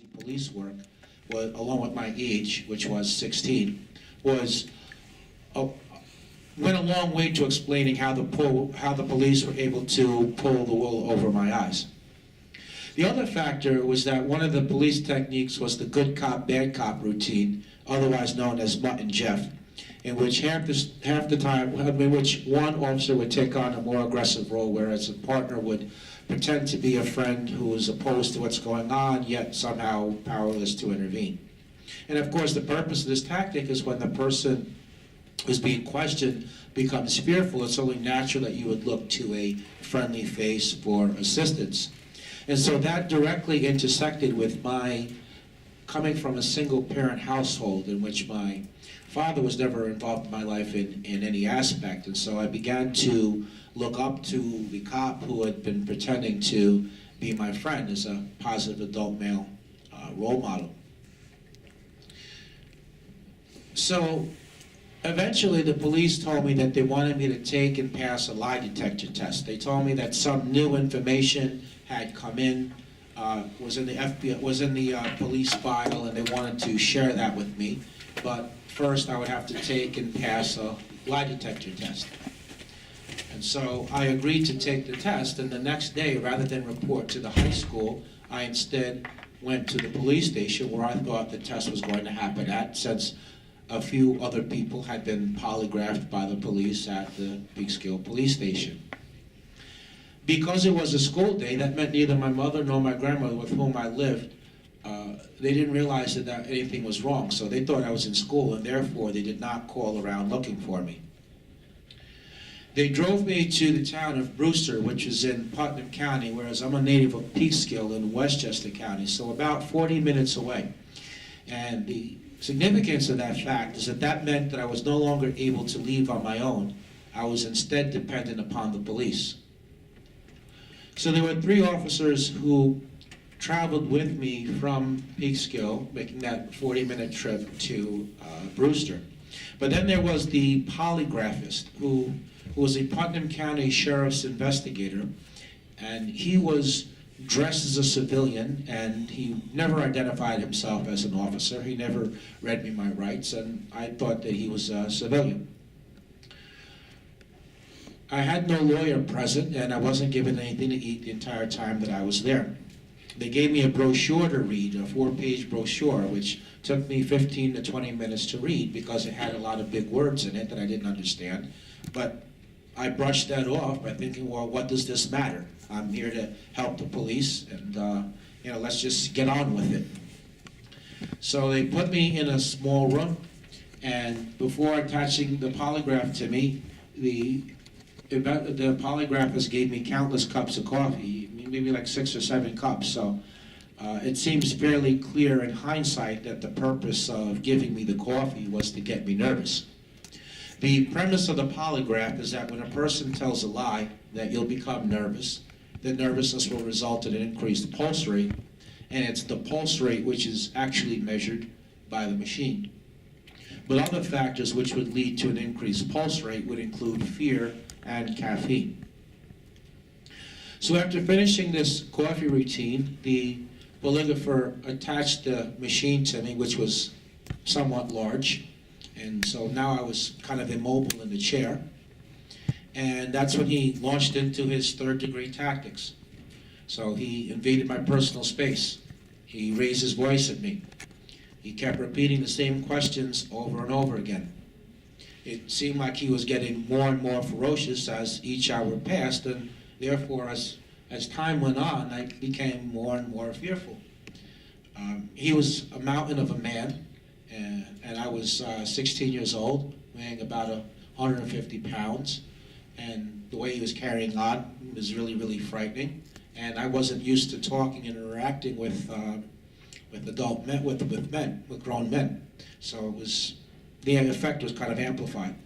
police work, was, along with my age, which was 16, was went a long way to explaining how the police were able to pull the wool over my eyes. The other factor was that one of the police techniques was the good cop, bad cop routine, otherwise known as Mutt and Jeff, in which half the time, in which one officer would take on a more aggressive role, whereas a partner would pretend to be a friend who is opposed to what's going on, yet somehow powerless to intervene. And of course, the purpose of this tactic is when the person who's being questioned becomes fearful, it's only natural that you would look to a friendly face for assistance. And so that directly intersected with my coming from a single-parent household in which my father was never involved in my life in any aspect. And so I began to look up to the cop who had been pretending to be my friend as a positive adult male role model. So eventually the police told me that they wanted me to take and pass a lie detector test. They told me that some new information had come in, was in the FBI, was in the police file, and they wanted to share that with me. But first I would have to take and pass a lie detector test. And so I agreed to take the test, and the next day, rather than report to the high school, I instead went to the police station where I thought the test was going to happen at, since a few other people had been polygraphed by the police at the Peekskill police station. Because it was a school day, that meant neither my mother nor my grandmother with whom I lived, they didn't realize that anything was wrong. So they thought I was in school, and therefore they did not call around looking for me. They drove me to the town of Brewster, which is in Putnam County, whereas I'm a native of Peekskill in Westchester County, so about 40 minutes away. And the significance of that fact is that that meant that I was no longer able to leave on my own. I was instead dependent upon the police. So there were 3 officers who traveled with me from Peekskill, making that 40-minute trip to Brewster. But then there was the polygraphist, who was a Putnam County Sheriff's investigator, and he was dressed as a civilian, and he never identified himself as an officer. He never read me my rights, and I thought that he was a civilian. I had no lawyer present, and I wasn't given anything to eat the entire time that I was there. They gave me a brochure to read, a 4-page brochure, which took me 15 to 20 minutes to read because it had a lot of big words in it that I didn't understand. But I brushed that off by thinking, well, what does this matter? I'm here to help the police, and let's just get on with it. So they put me in a small room, and before attaching the polygraph to me, the polygraphist gave me countless cups of coffee, maybe like 6 or 7 cups. So it seems fairly clear in hindsight that the purpose of giving me the coffee was to get me nervous. The premise of the polygraph is that when a person tells a lie, that you'll become nervous. The nervousness will result in an increased pulse rate, and it's the pulse rate which is actually measured by the machine. But other factors which would lead to an increased pulse rate would include fear and caffeine. So after finishing this coffee routine, the polygrapher attached the machine to me, which was somewhat large, and so now I was kind of immobile in the chair. And that's when he launched into his 3rd-degree tactics. So he invaded my personal space. He raised his voice at me. He kept repeating the same questions over and over again. It seemed like he was getting more and more ferocious as each hour passed, and therefore, as time went on, I became more and more fearful. He was a mountain of a man, and I was 16 years old, weighing about 150 pounds, and the way he was carrying on was really, really frightening. And I wasn't used to talking and interacting with adult men, with grown men. So the effect was kind of amplified.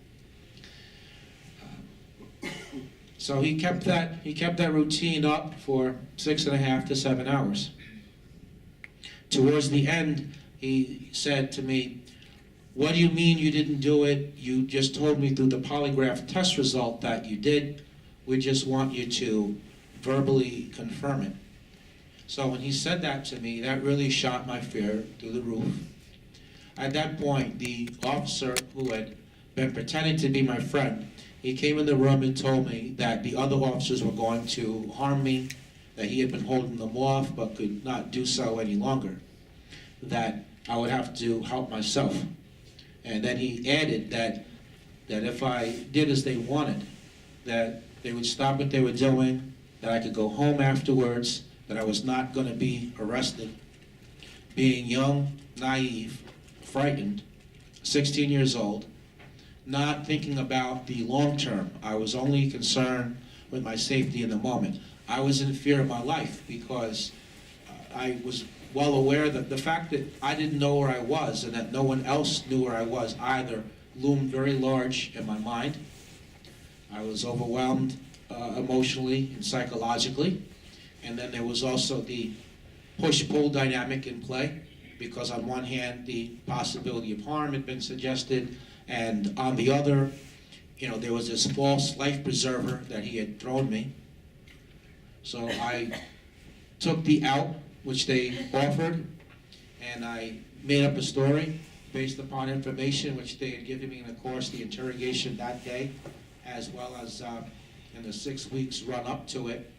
So he kept that routine up for 6.5 to 7 hours. Towards the end, he said to me, "What do you mean you didn't do it? You just told me through the polygraph test result that you did. We just want you to verbally confirm it." So when he said that to me, that really shot my fear through the roof. At that point, the officer who had been pretending to be my friend, he came in the room and told me that the other officers were going to harm me, that he had been holding them off but could not do so any longer, that I would have to help myself. And then he added that if I did as they wanted, that they would stop what they were doing, that I could go home afterwards, that I was not going to be arrested. Being young, naive, frightened, 16 years old, not thinking about the long term. I was only concerned with my safety in the moment. I was in fear of my life because I was well aware that the fact that I didn't know where I was and that no one else knew where I was either loomed very large in my mind. I was overwhelmed emotionally and psychologically. And then there was also the push-pull dynamic in play, because on one hand, the possibility of harm had been suggested, and on the other, there was this false life preserver that he had thrown me. So I took the out which they offered, and I made up a story based upon information which they had given me in the course of the interrogation that day, as well as in the 6 weeks run up to it,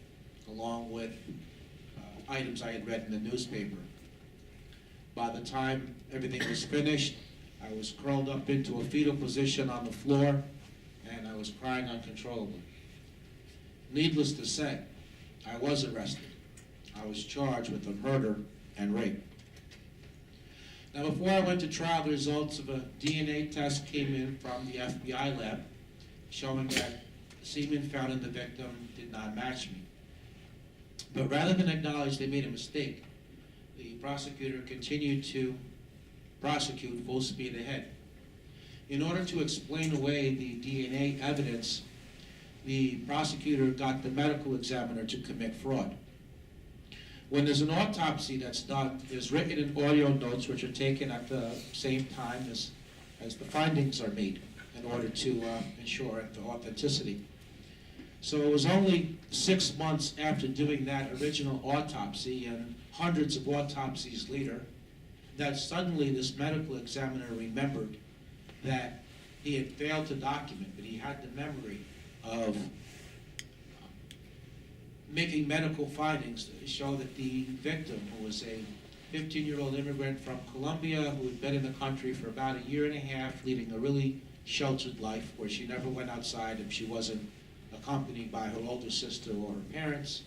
along with items I had read in the newspaper. By the time everything was finished, I was curled up into a fetal position on the floor, and I was crying uncontrollably. Needless to say, I was arrested. I was charged with a murder and rape. Now, before I went to trial, the results of a DNA test came in from the FBI lab, showing that the semen found in the victim did not match me. But rather than acknowledge they made a mistake, the prosecutor continued to prosecute full speed ahead. In order to explain away the DNA evidence, the prosecutor got the medical examiner to commit fraud. When there's an autopsy that's done, there's written and audio notes which are taken at the same time as the findings are made in order to ensure the authenticity. So it was only 6 months after doing that original autopsy and hundreds of autopsies later that suddenly this medical examiner remembered that he had failed to document, but he had the memory of making medical findings to show that the victim, who was a 15-year-old immigrant from Colombia who had been in the country for about a year and a half, leading a really sheltered life where she never went outside if she wasn't accompanied by her older sister or her parents,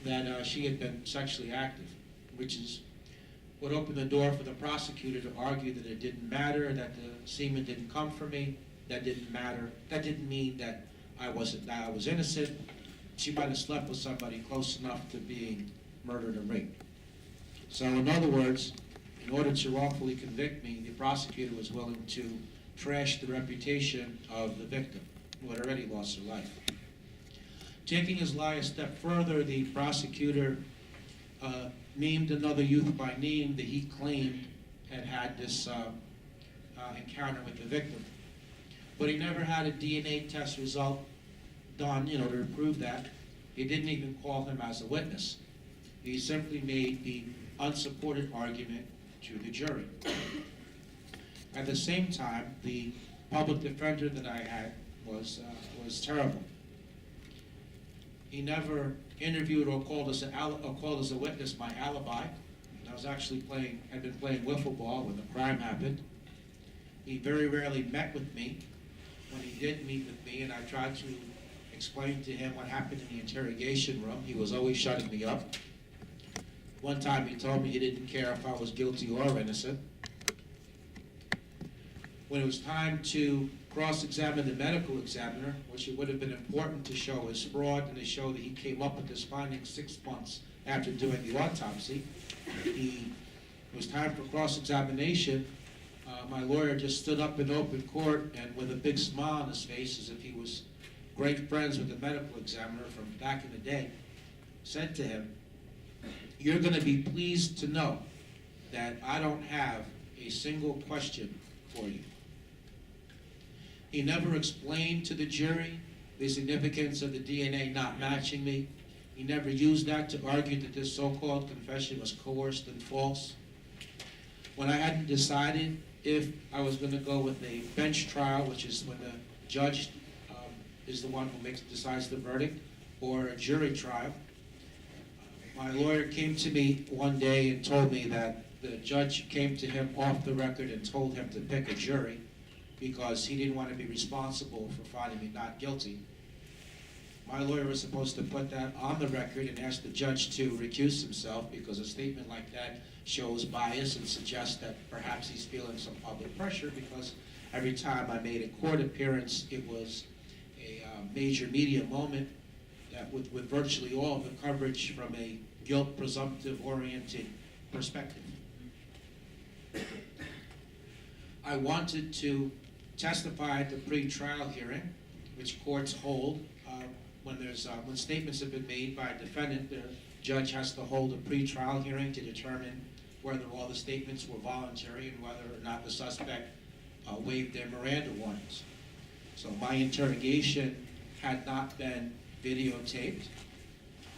that she had been sexually active, which is what opened the door for the prosecutor to argue that it didn't matter, that the semen didn't come from me, that didn't matter. That didn't mean that I was innocent. She might have slept with somebody close enough to being murdered and raped. So in other words, in order to wrongfully convict me, the prosecutor was willing to trash the reputation of the victim, who had already lost her life. Taking his lie a step further, the prosecutor named another youth by name that he claimed had this encounter with the victim. But he never had a DNA test result done, to prove that. He didn't even call him as a witness. He simply made the unsupported argument to the jury. At the same time, the public defender that I had was terrible. He never interviewed or called as a witness my alibi. I was actually had been playing wiffle ball when the crime happened. He very rarely met with me. When he did meet with me, and I tried to explain to him what happened in the interrogation room, he was always shutting me up. One time he told me he didn't care if I was guilty or innocent. When it was time to cross-examine the medical examiner, which it would have been important to show as fraud and to show that he came up with his findings 6 months after doing the autopsy, it was time for cross-examination. My lawyer just stood up in open court and with a big smile on his face, as if he was great friends with the medical examiner from back in the day, said to him, "You're going to be pleased to know that I don't have a single question for you." He never explained to the jury the significance of the DNA not matching me. He never used that to argue that this so-called confession was coerced and false. When I hadn't decided if I was going to go with a bench trial, which is when the judge is the one who decides the verdict, or a jury trial, my lawyer came to me one day and told me that the judge came to him off the record and told him to pick a jury because he didn't want to be responsible for finding me not guilty. My lawyer was supposed to put that on the record and ask the judge to recuse himself because a statement like that shows bias and suggests that perhaps he's feeling some public pressure because every time I made a court appearance, it was a major media moment that with virtually all of the coverage from a guilt presumptive oriented perspective. I wanted to testify at the pre-trial hearing, which courts hold when statements have been made by a defendant. The judge has to hold a pre-trial hearing to determine whether all the statements were voluntary and whether or not the suspect waived their Miranda warnings. So my interrogation had not been videotaped.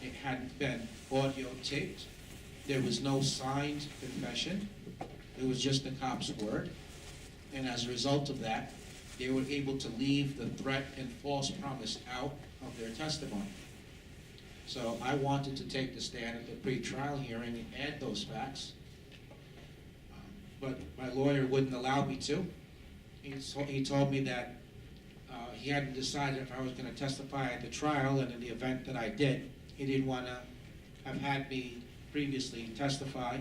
It hadn't been audio taped. There was no signed confession. It was just the cop's word. And as a result of that, they were able to leave the threat and false promise out of their testimony. So I wanted to take the stand at the pre-trial hearing and add those facts. But my lawyer wouldn't allow me to. He told me that he hadn't decided if I was going to testify at the trial, and in the event that I did, he didn't want to have had me previously testify,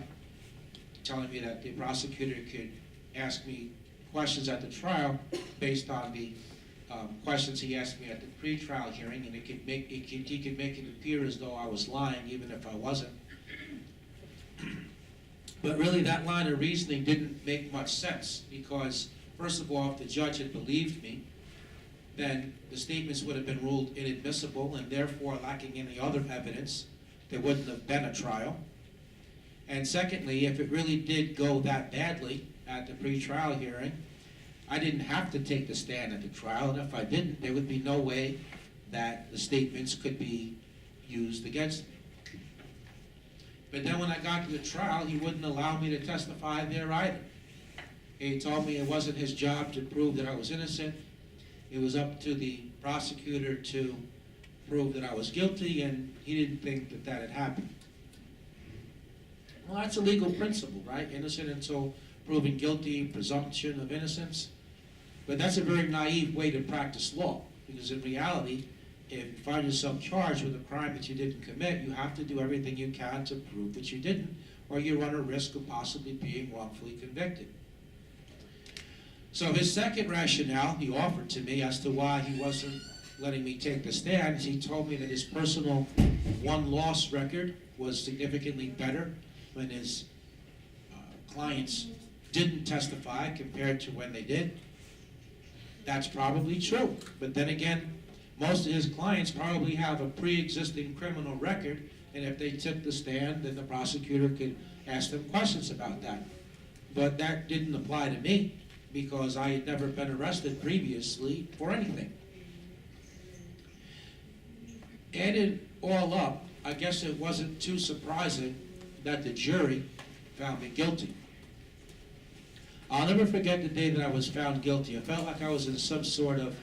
telling me that the prosecutor could ask me questions at the trial based on the questions he asked me at the pre-trial hearing, and he could make it appear as though I was lying even if I wasn't. But really that line of reasoning didn't make much sense because, first of all, if the judge had believed me, then the statements would have been ruled inadmissible and therefore lacking any other evidence. There wouldn't have been a trial. And secondly, if it really did go that badly at the pre-trial hearing, I didn't have to take the stand at the trial, and if I didn't, there would be no way that the statements could be used against me. But then when I got to the trial, he wouldn't allow me to testify there either. He told me it wasn't his job to prove that I was innocent. It was up to the prosecutor to prove that I was guilty, and he didn't think that that had happened. Well, that's a legal principle, right? Innocent until proven guilty, presumption of innocence. But that's a very naive way to practice law, because in reality, if you find yourself charged with a crime that you didn't commit, you have to do everything you can to prove that you didn't, or you run a risk of possibly being wrongfully convicted. So his second rationale he offered to me as to why he wasn't letting me take the stand is he told me that his personal one-loss record was significantly better when his clients didn't testify compared to when they did. That's probably true. But then again, most of his clients probably have a pre-existing criminal record, and if they took the stand, then the prosecutor could ask them questions about that. But that didn't apply to me because I had never been arrested previously for anything. Added all up, I guess it wasn't too surprising that the jury found me guilty. I'll never forget the day that I was found guilty. I felt like I was in some sort of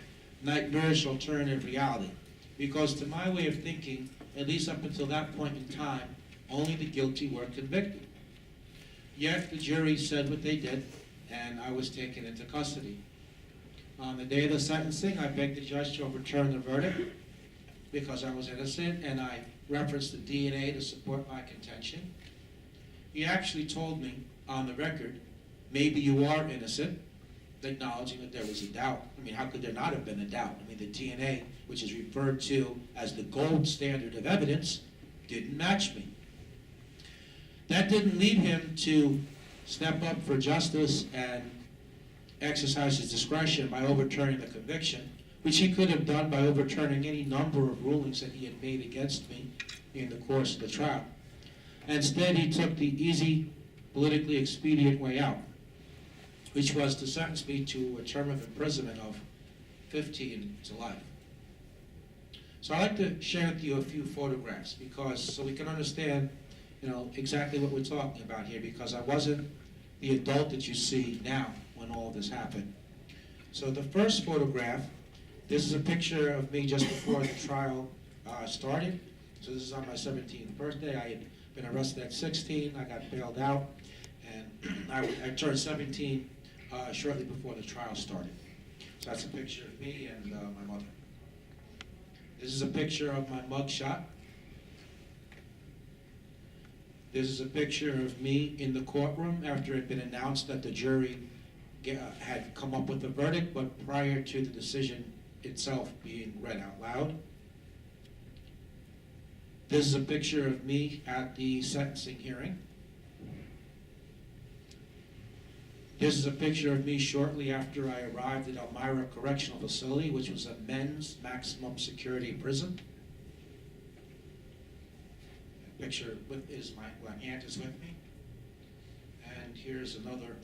nightmarish alternative reality, because to my way of thinking, at least up until that point in time, only the guilty were convicted. Yet the jury said what they did, and I was taken into custody. On the day of the sentencing, I begged the judge to overturn the verdict because I was innocent, and I referenced the DNA to support my contention. He actually told me on the record, maybe you are innocent, acknowledging that there was a doubt. I mean, how could there not have been a doubt? I mean, the DNA, which is referred to as the gold standard of evidence, didn't match me. That didn't lead him to step up for justice and exercise his discretion by overturning the conviction, which he could have done by overturning any number of rulings that he had made against me in the course of the trial. Instead, he took the easy, politically expedient way out, which was to sentence me to a term of imprisonment of 15 to life. So I'd like to share with you a few photographs because so we can understand, exactly what we're talking about here, because I wasn't the adult that you see now when all this happened. So the first photograph, this is a picture of me just before the trial started. So this is on my 17th birthday. I had been arrested at 16. I got bailed out, and I turned 17 shortly before the trial started. So that's a picture of me and my mother. This is a picture of my mugshot. This is a picture of me in the courtroom after it had been announced that the jury had come up with a verdict, but prior to the decision itself being read out loud. This is a picture of me at the sentencing hearing. This is a picture of me shortly after I arrived at Elmira Correctional Facility, which was a men's maximum security prison. The picture is my aunt is with me. And here's another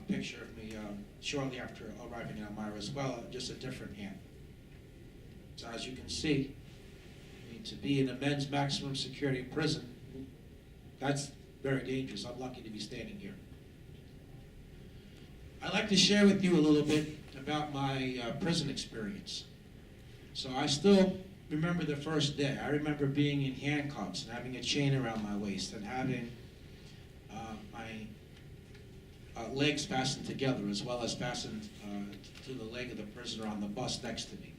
picture of me shortly after arriving in Elmira as well, just a different aunt. So as you can see, to be in a men's maximum security prison, that's very dangerous. I'm lucky to be standing here. I'd like to share with you a little bit about my prison experience. So I still remember the first day. I remember being in handcuffs and having a chain around my waist and having my legs fastened together as well as fastened to the leg of the prisoner on the bus next to me.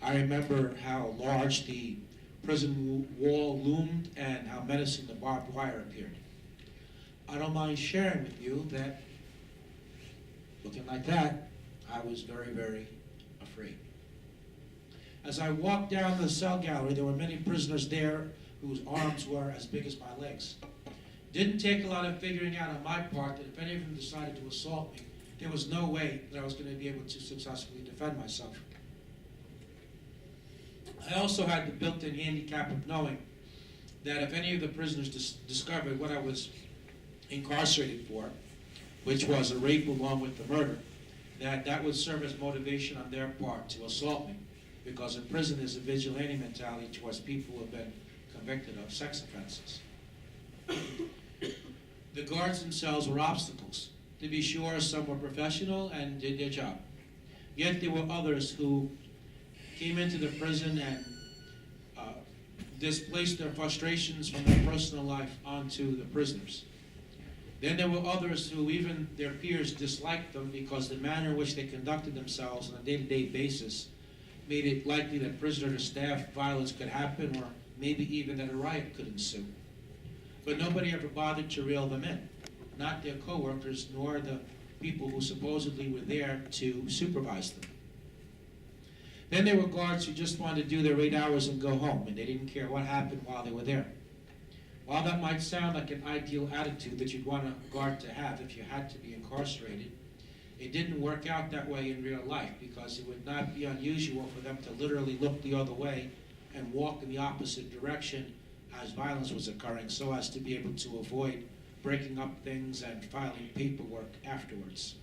I remember how large the prison wall loomed and how menacing the barbed wire appeared. I don't mind sharing with you that looking like that, I was very, very afraid. As I walked down the cell gallery, there were many prisoners there whose arms were as big as my legs. Didn't take a lot of figuring out on my part that if any of them decided to assault me, there was no way that I was going to be able to successfully defend myself. I also had the built-in handicap of knowing that if any of the prisoners discovered what I was incarcerated for, which was a rape along with the murder, that would serve as motivation on their part to assault me. Because in prison there's a vigilante mentality towards people who have been convicted of sex offenses. The guards themselves were obstacles. To be sure, some were professional and did their job. Yet there were others who came into the prison and displaced their frustrations from their personal life onto the prisoners. Then there were others who even their peers disliked them because the manner in which they conducted themselves on a day-to-day basis made it likely that prisoner-to-staff violence could happen or maybe even that a riot could ensue. But nobody ever bothered to reel them in, not their co-workers nor the people who supposedly were there to supervise them. Then there were guards who just wanted to do their 8 hours and go home, and they didn't care what happened while they were there. While that might sound like an ideal attitude that you'd want a guard to have if you had to be incarcerated, it didn't work out that way in real life because it would not be unusual for them to literally look the other way and walk in the opposite direction as violence was occurring so as to be able to avoid breaking up things and filing paperwork afterwards.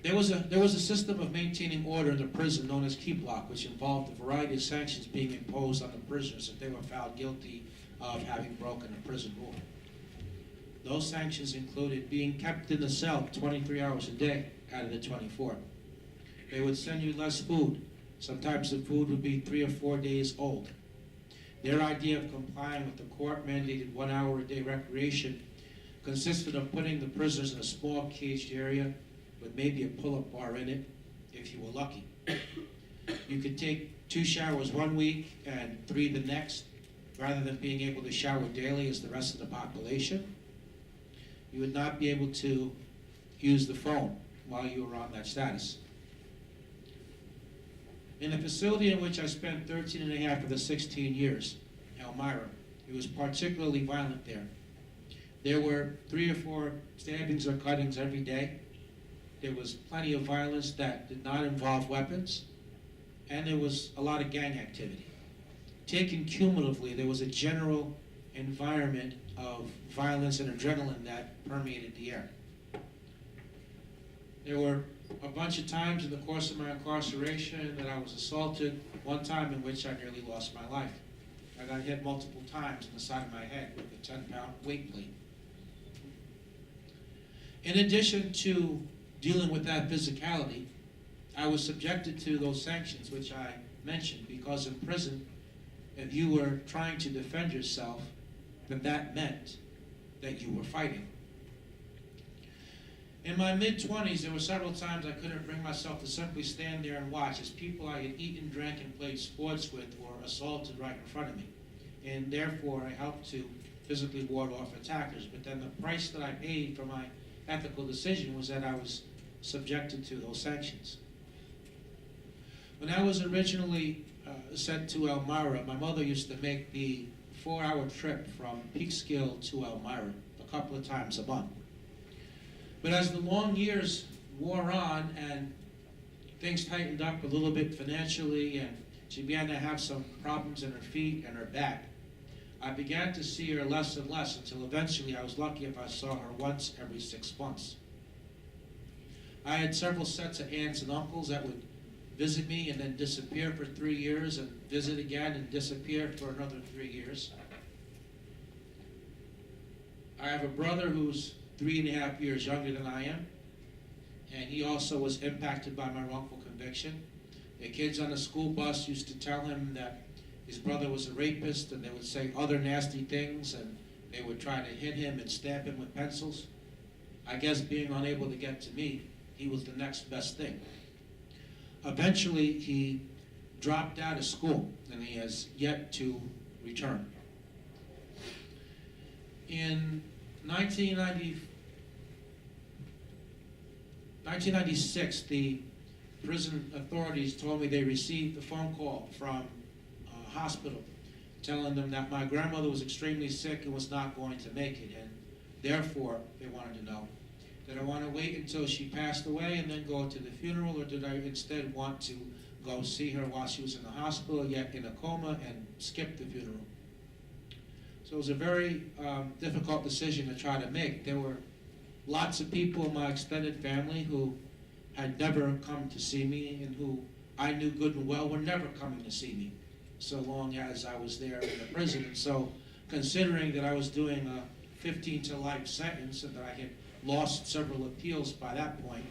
There was a system of maintaining order in the prison known as keep lock, which involved a variety of sanctions being imposed on the prisoners if they were found guilty of having broken a prison rule. Those sanctions included being kept in the cell 23 hours a day out of the 24. They would send you less food. Sometimes the food would be 3 or 4 days old. Their idea of complying with the court-mandated 1 hour a day recreation consisted of putting the prisoners in a small caged area with maybe a pull-up bar in it, if you were lucky. You could take 2 showers 1 week and 3 the next, rather than being able to shower daily as the rest of the population. You would not be able to use the phone while you were on that status. In the facility in which I spent 13 and a half of the 16 years, Elmira, it was particularly violent there. There were 3 or 4 stabbings or cuttings every day. There was plenty of violence that did not involve weapons, and there was a lot of gang activity. Taken cumulatively, there was a general environment of violence and adrenaline that permeated the air. There were a bunch of times in the course of my incarceration that I was assaulted, one time in which I nearly lost my life. I got hit multiple times in the side of my head with a 10-pound weight plate. In addition to dealing with that physicality, I was subjected to those sanctions which I mentioned, because in prison, if you were trying to defend yourself, then that meant that you were fighting. In my mid-20s, there were several times I couldn't bring myself to simply stand there and watch as people I had eaten, drank, and played sports with were assaulted right in front of me. And therefore, I helped to physically ward off attackers. But then the price that I paid for my ethical decision was that I was subjected to those sanctions. When I was originally sent to Elmira, my mother used to make the 4-hour trip from Peekskill to Elmira a couple of times a month. But as the long years wore on and things tightened up a little bit financially and she began to have some problems in her feet and her back, I began to see her less and less until eventually I was lucky if I saw her once every 6 months. I had several sets of aunts and uncles that would visit me and then disappear for 3 years and visit again and disappear for another 3 years. I have a brother who's 3.5 years younger than I am, and he also was impacted by my wrongful conviction. The kids on the school bus used to tell him that his brother was a rapist, and they would say other nasty things, and they would try to hit him and stab him with pencils. I guess being unable to get to me, he was the next best thing. Eventually, he dropped out of school, and he has yet to return. In 1996, the prison authorities told me they received a phone call from a hospital telling them that my grandmother was extremely sick and was not going to make it, and therefore they wanted to know, did I want to wait until she passed away and then go to the funeral, or did I instead want to go see her while she was in the hospital, yet in a coma, and skip the funeral? So it was a very difficult decision to try to make. There were lots of people in my extended family who had never come to see me and who I knew good and well were never coming to see me, so long as I was there in the prison. And so, considering that I was doing a 15 to life sentence and that I had lost several appeals by that point,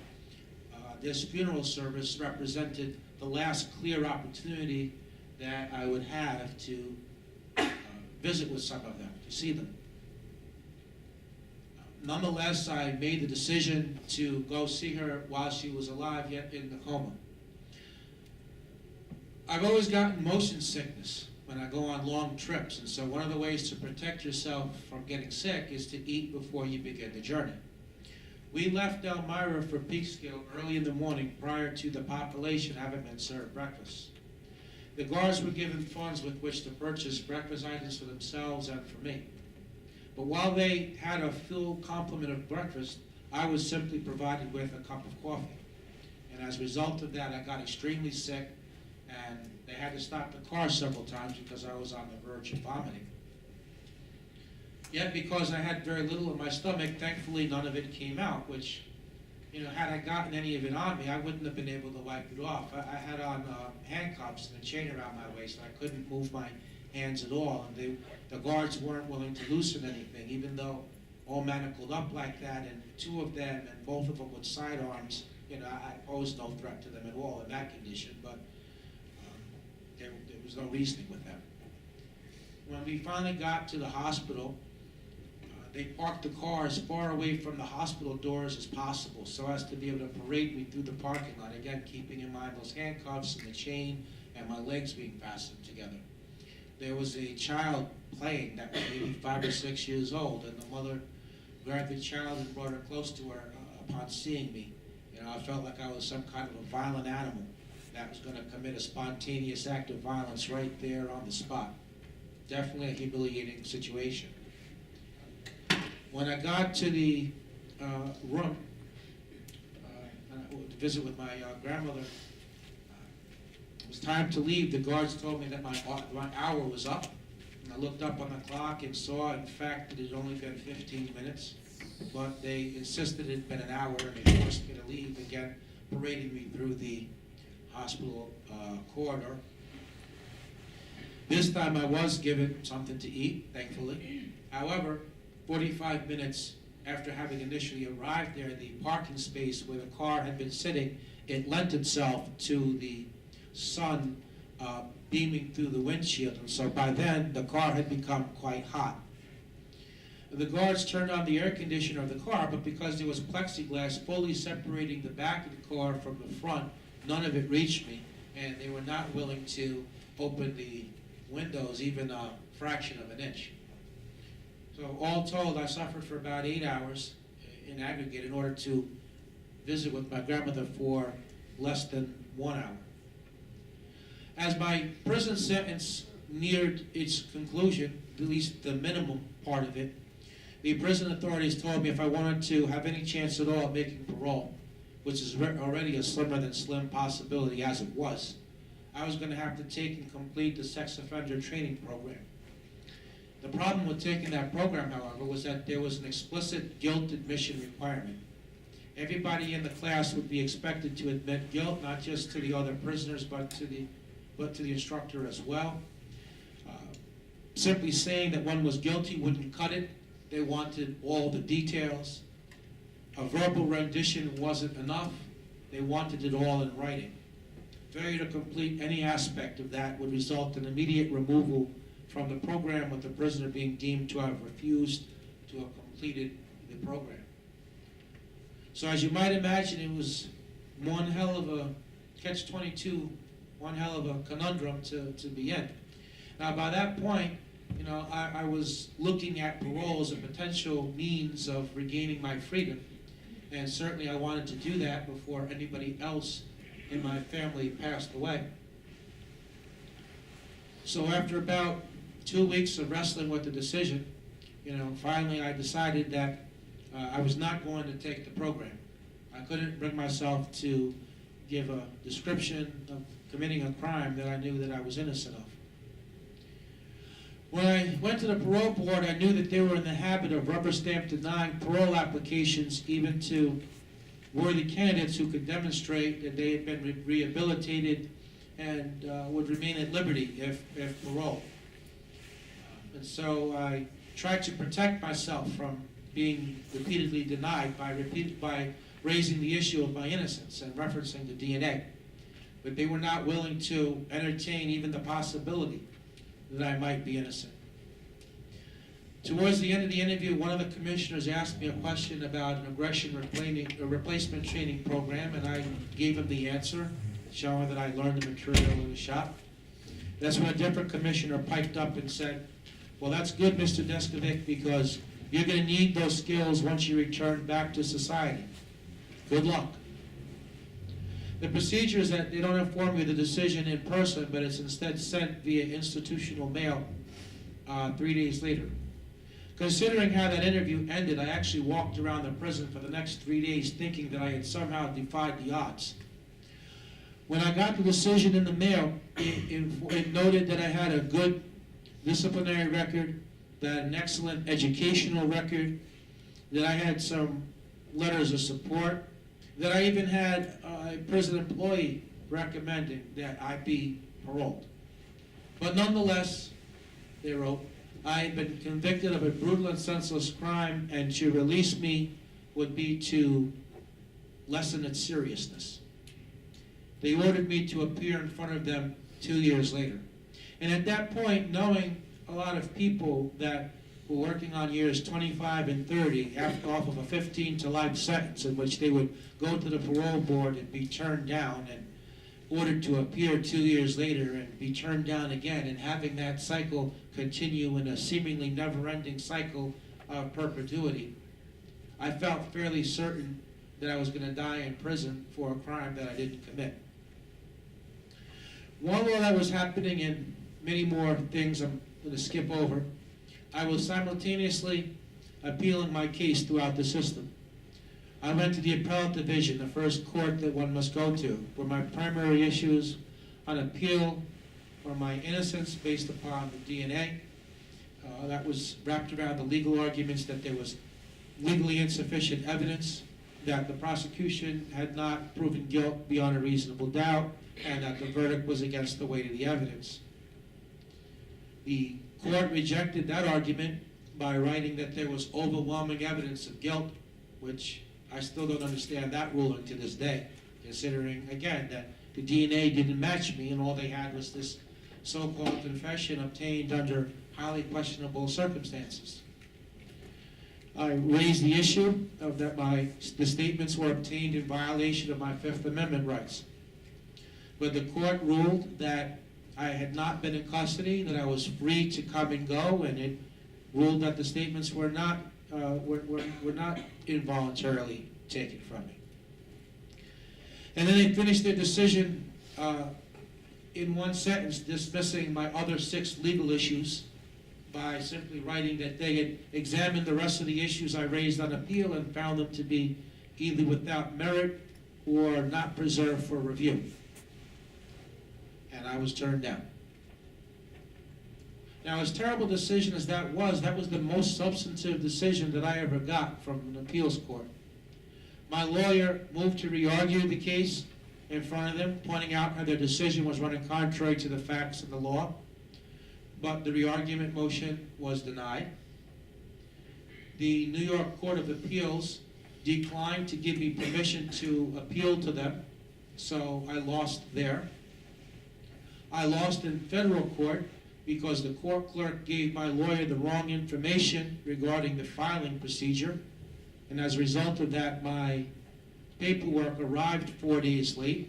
this funeral service represented the last clear opportunity that I would have to visit with some of them, to see them. Nonetheless, I made the decision to go see her while she was alive, yet in the coma. I've always gotten motion sickness when I go on long trips, and so one of the ways to protect yourself from getting sick is to eat before you begin the journey. We left Elmira for Peekskill early in the morning prior to the population having been served breakfast. The guards were given funds with which to purchase breakfast items for themselves and for me. But while they had a full complement of breakfast, I was simply provided with a cup of coffee. And as a result of that, I got extremely sick, and they had to stop the car several times because I was on the verge of vomiting. Yet, because I had very little in my stomach, thankfully none of it came out, which, had I gotten any of it on me, I wouldn't have been able to wipe it off. I had on handcuffs and a chain around my waist, and I couldn't move my hands at all, and the guards weren't willing to loosen anything, even though all manacled up like that, and two of them, and both of them with sidearms, I posed no threat to them at all in that condition, but there was no reasoning with them. When we finally got to the hospital, they parked the car as far away from the hospital doors as possible so as to be able to parade me through the parking lot, again keeping in mind those handcuffs and the chain and my legs being fastened together. There was a child playing that was maybe 5 or 6 years old, and the mother grabbed the child and brought her close to her upon seeing me. I felt like I was some kind of a violent animal that was going to commit a spontaneous act of violence right there on the spot. Definitely a humiliating situation. When I got to the room to visit with my grandmother, it was time to leave. The guards told me that my hour was up. And I looked up on the clock and saw, in fact, that it had only been 15 minutes. But they insisted it had been an hour, and they forced me to leave again parading me through the hospital corridor. This time I was given something to eat, thankfully. However, 45 minutes after having initially arrived there, the parking space where the car had been sitting, it lent itself to the sun beaming through the windshield, and so by then the car had become quite hot. The guards turned on the air conditioner of the car, but because there was plexiglass fully separating the back of the car from the front, none of it reached me, and they were not willing to open the windows even a fraction of an inch. So all told, I suffered for about 8 hours in aggregate in order to visit with my grandmother for less than 1 hour. As my prison sentence neared its conclusion, at least the minimum part of it, the prison authorities told me if I wanted to have any chance at all of making parole, which is already a slimmer than slim possibility as it was, I was going to have to take and complete the sex offender training program. The problem with taking that program, however, was that there was an explicit guilt admission requirement. Everybody in the class would be expected to admit guilt, not just to the other prisoners, but to the instructor as well. Simply saying that one was guilty wouldn't cut it. They wanted all the details. A verbal rendition wasn't enough. They wanted it all in writing. Failure to complete any aspect of that would result in immediate removal from the program, with the prisoner being deemed to have refused to have completed the program. So as you might imagine, it was one hell of a catch-22, one hell of a conundrum to be in. Now by that point, I was looking at parole as a potential means of regaining my freedom, and certainly I wanted to do that before anybody else in my family passed away. So after about 2 weeks of wrestling with the decision, finally I decided that I was not going to take the program. I couldn't bring myself to give a description of committing a crime that I knew that I was innocent of. When I went to the parole board, I knew that they were in the habit of rubber stamp denying parole applications even to worthy candidates who could demonstrate that they had been rehabilitated and would remain at liberty if paroled. And so I tried to protect myself from being repeatedly denied by raising the issue of my innocence and referencing the DNA. But they were not willing to entertain even the possibility that I might be innocent. Towards the end of the interview, one of the commissioners asked me a question about an aggression replacement training program, and I gave him the answer, showing that I learned the material in the shop. That's when a different commissioner piped up and said, "Well, that's good, Mr. Deskovic, because you're going to need those skills once you return back to society. Good luck." The procedure is that they don't inform you the decision in person, but it's instead sent via institutional mail 3 days later. Considering how that interview ended, I actually walked around the prison for the next 3 days thinking that I had somehow defied the odds. When I got the decision in the mail, it noted that I had a good disciplinary record, that I had an excellent educational record, that I had some letters of support, that I even had a prison employee recommending that I be paroled. But nonetheless, they wrote, I had been convicted of a brutal and senseless crime, and to release me would be to lessen its seriousness. They ordered me to appear in front of them 2 years later. And at that point, knowing a lot of people that were working on years 25 and 30 off of a 15 to life sentence, in which they would go to the parole board and be turned down and ordered to appear 2 years later and be turned down again, and having that cycle continue in a seemingly never-ending cycle of perpetuity, I felt fairly certain that I was going to die in prison for a crime that I didn't commit. While all that was happening, and many more things I'm going to skip over, I was simultaneously appealing my case throughout the system. I went to the appellate division, the first court that one must go to, where my primary issues on appeal were my innocence based upon the DNA. That was wrapped around the legal arguments that there was legally insufficient evidence that the prosecution had not proven guilt beyond a reasonable doubt, and that the verdict was against the weight of the evidence. The court rejected that argument by writing that there was overwhelming evidence of guilt, which I still don't understand that ruling to this day, considering, again, that the DNA didn't match me and all they had was this so-called confession obtained under highly questionable circumstances. I raised the issue of that the statements were obtained in violation of my Fifth Amendment rights. But the court ruled that I had not been in custody, that I was free to come and go, and it ruled that the statements were not involuntarily taken from me. And then they finished their decision in one sentence, dismissing my other 6 legal issues by simply writing that they had examined the rest of the issues I raised on appeal and found them to be either without merit or not preserved for review. And I was turned down. Now, as terrible a decision as that was the most substantive decision that I ever got from an appeals court. My lawyer moved to re-argue the case in front of them, pointing out how their decision was running contrary to the facts and the law, but the re-argument motion was denied. The New York Court of Appeals declined to give me permission to appeal to them, so I lost there. I lost in federal court because the court clerk gave my lawyer the wrong information regarding the filing procedure, and as a result of that, my paperwork arrived 4 days late,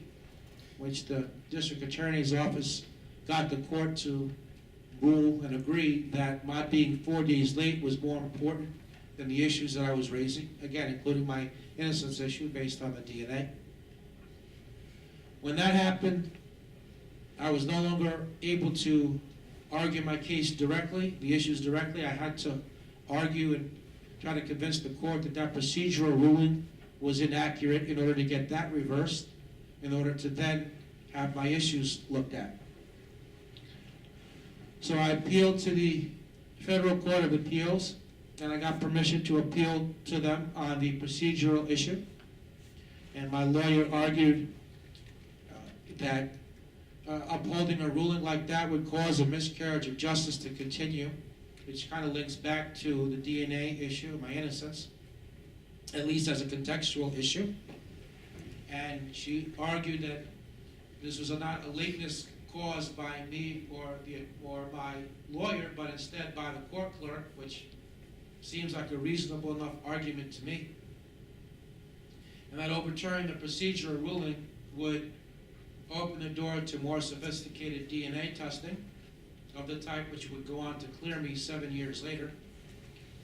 which the district attorney's office got the court to rule and agree that my being 4 days late was more important than the issues that I was raising, again, including my innocence issue based on the DNA. When that happened, I was no longer able to argue my case directly, the issues directly. I had to argue and try to convince the court that that procedural ruling was inaccurate in order to get that reversed, in order to then have my issues looked at. So I appealed to the Federal Court of Appeals, and I got permission to appeal to them on the procedural issue. And my lawyer argued that upholding a ruling like that would cause a miscarriage of justice to continue, which kind of links back to the DNA issue, my innocence, at least as a contextual issue. And she argued that this was not a lateness caused by me or my lawyer, but instead by the court clerk, which seems like a reasonable enough argument to me. And that overturning the procedural ruling would open the door to more sophisticated DNA testing of the type which would go on to clear me 7 years later.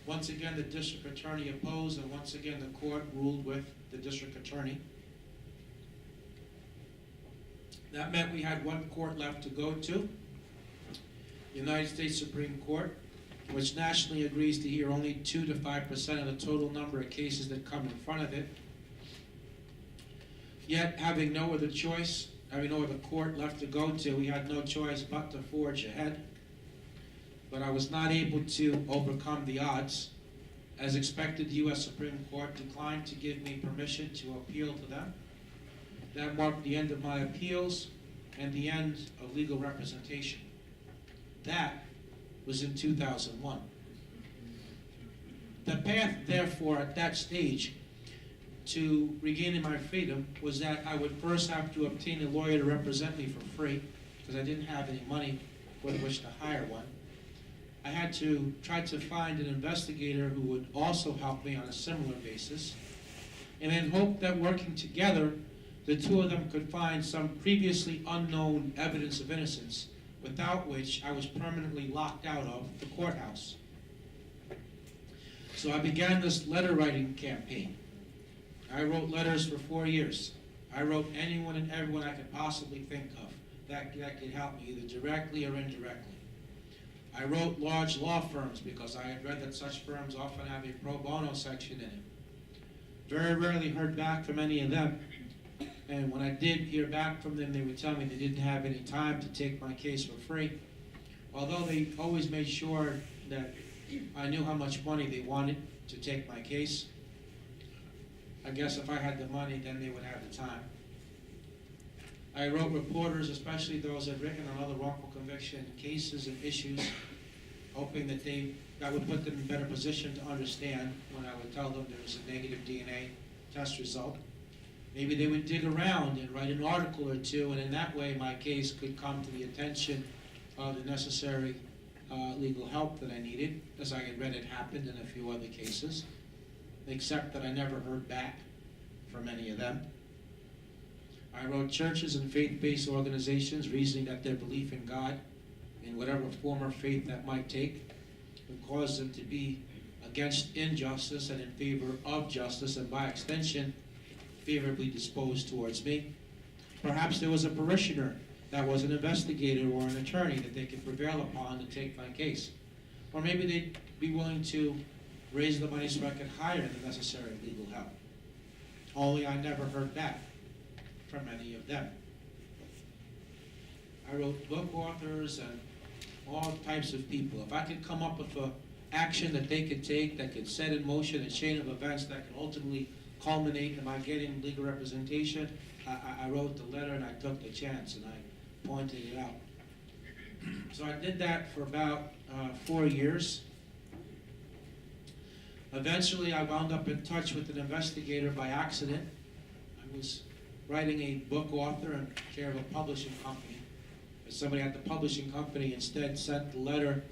Once again, the district attorney opposed, and once again, the court ruled with the district attorney. That meant we had one court left to go to, the United States Supreme Court, which nationally agrees to hear only 2 to 5% of the total number of cases that come in front of it. Yet, having no other choice, having no other court left to go to, we had no choice but to forge ahead. But I was not able to overcome the odds. As expected, the U.S. Supreme Court declined to give me permission to appeal to them. That marked the end of my appeals and the end of legal representation. That was in 2001. The path, therefore, at that stage to regaining my freedom was that I would first have to obtain a lawyer to represent me for free, because I didn't have any money with which to hire one. I had to try to find an investigator who would also help me on a similar basis, and then hope that working together, the two of them could find some previously unknown evidence of innocence, without which I was permanently locked out of the courthouse. So I began this letter writing campaign. I wrote letters for 4 years. I wrote anyone and everyone I could possibly think of that could help me, either directly or indirectly. I wrote large law firms because I had read that such firms often have a pro bono section in it. Very rarely heard back from any of them. And when I did hear back from them, they would tell me they didn't have any time to take my case for free. Although they always made sure that I knew how much money they wanted to take my case. I guess if I had the money, then they would have the time. I wrote reporters, especially those I'd written on other wrongful conviction cases and issues, hoping that I would put them in a better position to understand when I would tell them there was a negative DNA test result. Maybe they would dig around and write an article or two, and in that way my case could come to the attention of the necessary legal help that I needed, as I had read it happened in a few other cases, except that I never heard back from any of them. I wrote churches and faith-based organizations reasoning that their belief in God, in whatever form or faith that might take, would cause them to be against injustice and in favor of justice, and by extension, favorably disposed towards me. Perhaps there was a parishioner that was an investigator or an attorney that they could prevail upon to take my case. Or maybe they'd be willing to raise the money so I could hire the necessary legal help. Only I never heard back from any of them. I wrote book authors and all types of people. If I could come up with an action that they could take that could set in motion a chain of events that could ultimately culminate in my getting legal representation, I wrote the letter and I took the chance and I pointed it out. So I did that for about 4 years. Eventually I wound up in touch with an investigator by accident. I was writing a book author in care of a publishing company. But somebody at the publishing company instead sent the letter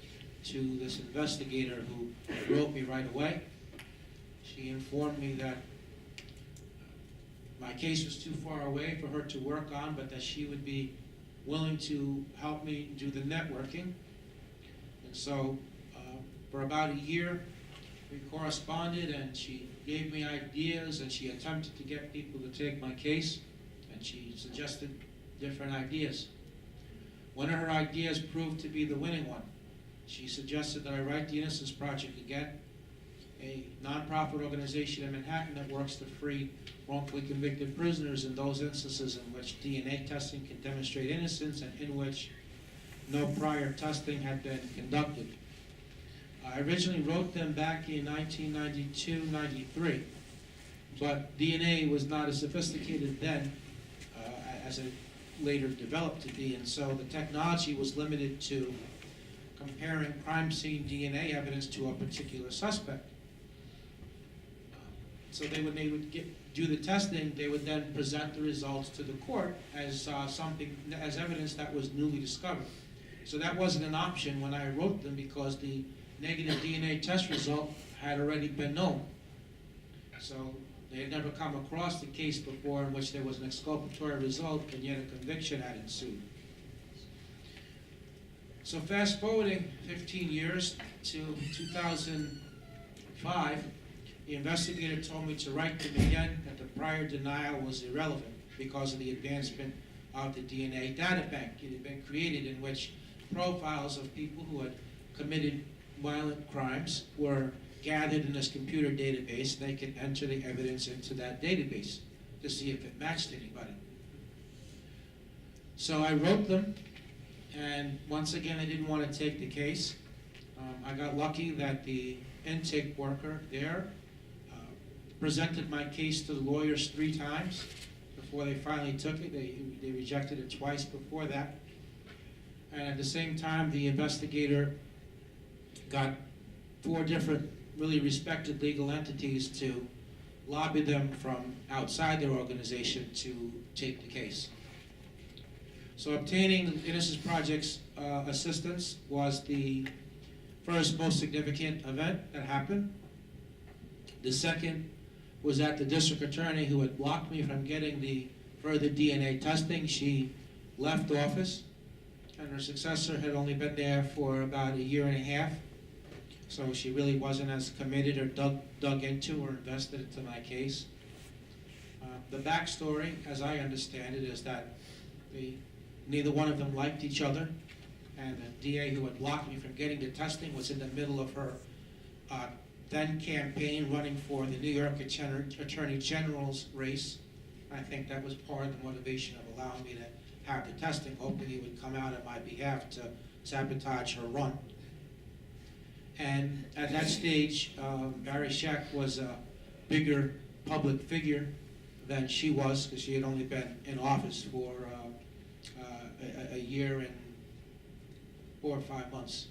to this investigator who wrote me right away. She informed me that my case was too far away for her to work on, but that she would be willing to help me do the networking. And so for about a year, we corresponded, and she gave me ideas, and she attempted to get people to take my case, and she suggested different ideas. One of her ideas proved to be the winning one. She suggested that I write the Innocence Project again, a nonprofit organization in Manhattan that works to free wrongfully convicted prisoners in those instances in which DNA testing can demonstrate innocence and in which no prior testing had been conducted. I originally wrote them back in 1992-93, but DNA was not as sophisticated then as it later developed to be, and so the technology was limited to comparing crime scene DNA evidence to a particular suspect. So when they would do the testing, they would then present the results to the court as as evidence that was newly discovered. So that wasn't an option when I wrote them, because the negative DNA test result had already been known. So they had never come across the case before in which there was an exculpatory result and yet a conviction had ensued. So fast forwarding 15 years to 2005, the investigator told me to write them again, that the prior denial was irrelevant because of the advancement of the DNA data bank. It had been created in which profiles of people who had committed violent crimes were gathered in this computer database, and they could enter the evidence into that database to see if it matched anybody. So I wrote them, and once again I didn't want to take the case. I got lucky that the intake worker there presented my case to the lawyers 3 times before they finally took it. They rejected it twice before that. And at the same time, the investigator got 4 different really respected legal entities to lobby them from outside their organization to take the case. So obtaining the Innocence Project's assistance was the first most significant event that happened. The second was that the district attorney who had blocked me from getting the further DNA testing, she left office, and her successor had only been there for about a year and a half. So she really wasn't as committed or dug into or invested into my case. The backstory, as I understand it, is that neither one of them liked each other, and the DA who had blocked me from getting the testing was in the middle of her then campaign running for the New York Attorney General's race. I think that was part of the motivation of allowing me to have the testing, hoping he would come out on my behalf to sabotage her run. And at that stage, Barry Scheck was a bigger public figure than she was, because she had only been in office for a year and 4 or 5 months.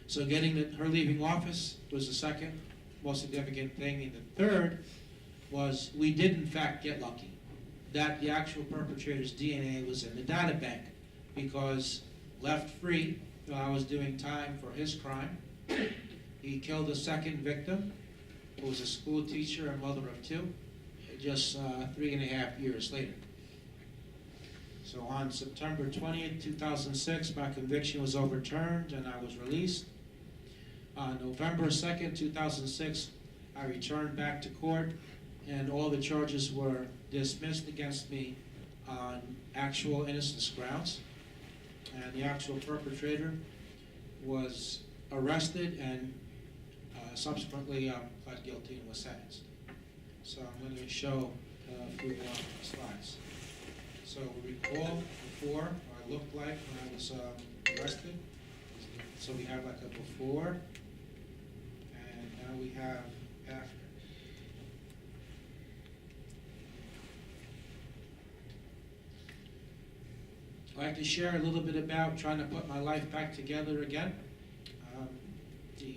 So getting her leaving office was the second most significant thing. And the third was we did in fact get lucky that the actual perpetrator's DNA was in the data bank, because left free while I was doing time for his crime, he killed a second victim who was a school teacher and mother of 2 just 3.5 years later. So on September 20th, 2006, my conviction was overturned and I was released. On November 2nd, 2006, I returned back to court and all the charges were dismissed against me on actual innocence grounds. And the actual perpetrator was arrested and subsequently pled guilty and was sentenced. So I'm going to show a few more slides. So recall before, what I looked like when I was arrested. So we have like a before, and now we have after. I'd like to share a little bit about trying to put my life back together again. The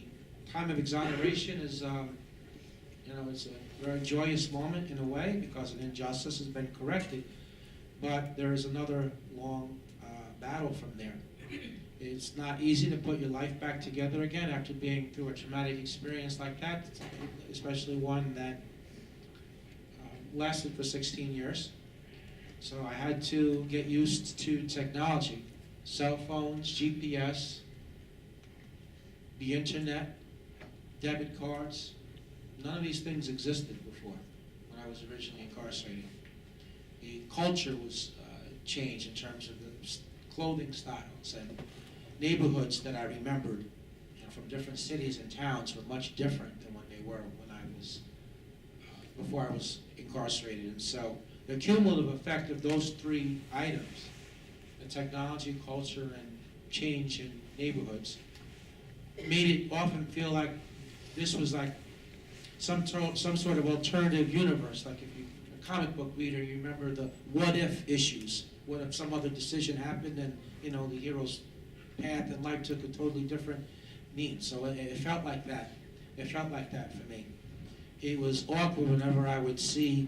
time of exoneration is, it's a very joyous moment in a way because an injustice has been corrected, but there is another long battle from there. It's not easy to put your life back together again after being through a traumatic experience like that, especially one that lasted for 16 years. So I had to get used to technology, cell phones, GPS, the internet, debit cards. None of these things existed before when I was originally incarcerated. The culture was changed in terms of the clothing styles, and neighborhoods that I remembered from different cities and towns were much different than when they were when I was before I was incarcerated. And so the cumulative effect of those 3 items, the technology, culture, and change in neighborhoods, made it often feel like this was like some sort of alternative universe. Like if you're a comic book reader, you remember the what if issues. What if some other decision happened and the hero's path in life took a totally different meaning. So it felt like that. It felt like that for me. It was awkward whenever I would see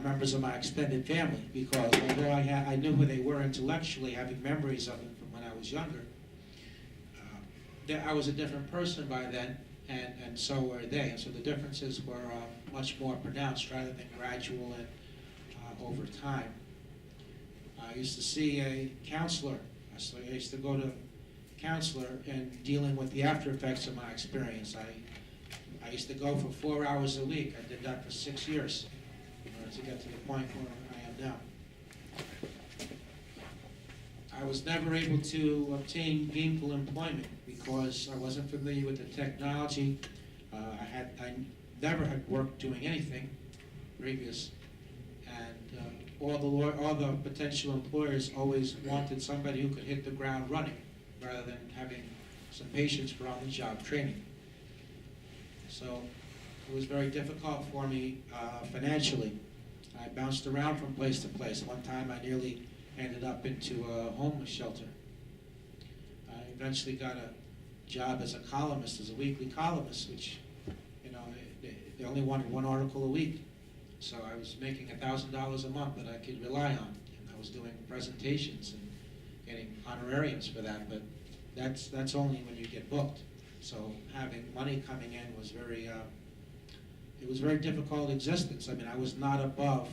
members of my extended family, because although I knew who they were intellectually, having memories of them from when I was younger, I was a different person by then, and so were they. And so the differences were much more pronounced rather than gradual and over time. I used to see a counselor. So I used to go to a counselor and dealing with the after effects of my experience. I used to go for 4 hours a week. I did that for 6 years in order to get to the point where I am now. I was never able to obtain gainful employment because I wasn't familiar with the technology. I never had worked doing anything previous, and all the potential employers always wanted somebody who could hit the ground running rather than having some patience for on-the-job training. So it was very difficult for me financially. I bounced around from place to place. One time I nearly ended up into a homeless shelter. I eventually got a job as a columnist, as a weekly columnist, which, they only wanted 1 article a week. So I was making $1,000 a month that I could rely on. And I was doing presentations and getting honorariums for that, but that's only when you get booked. So having money coming in was it was very difficult existence. I mean, I was not above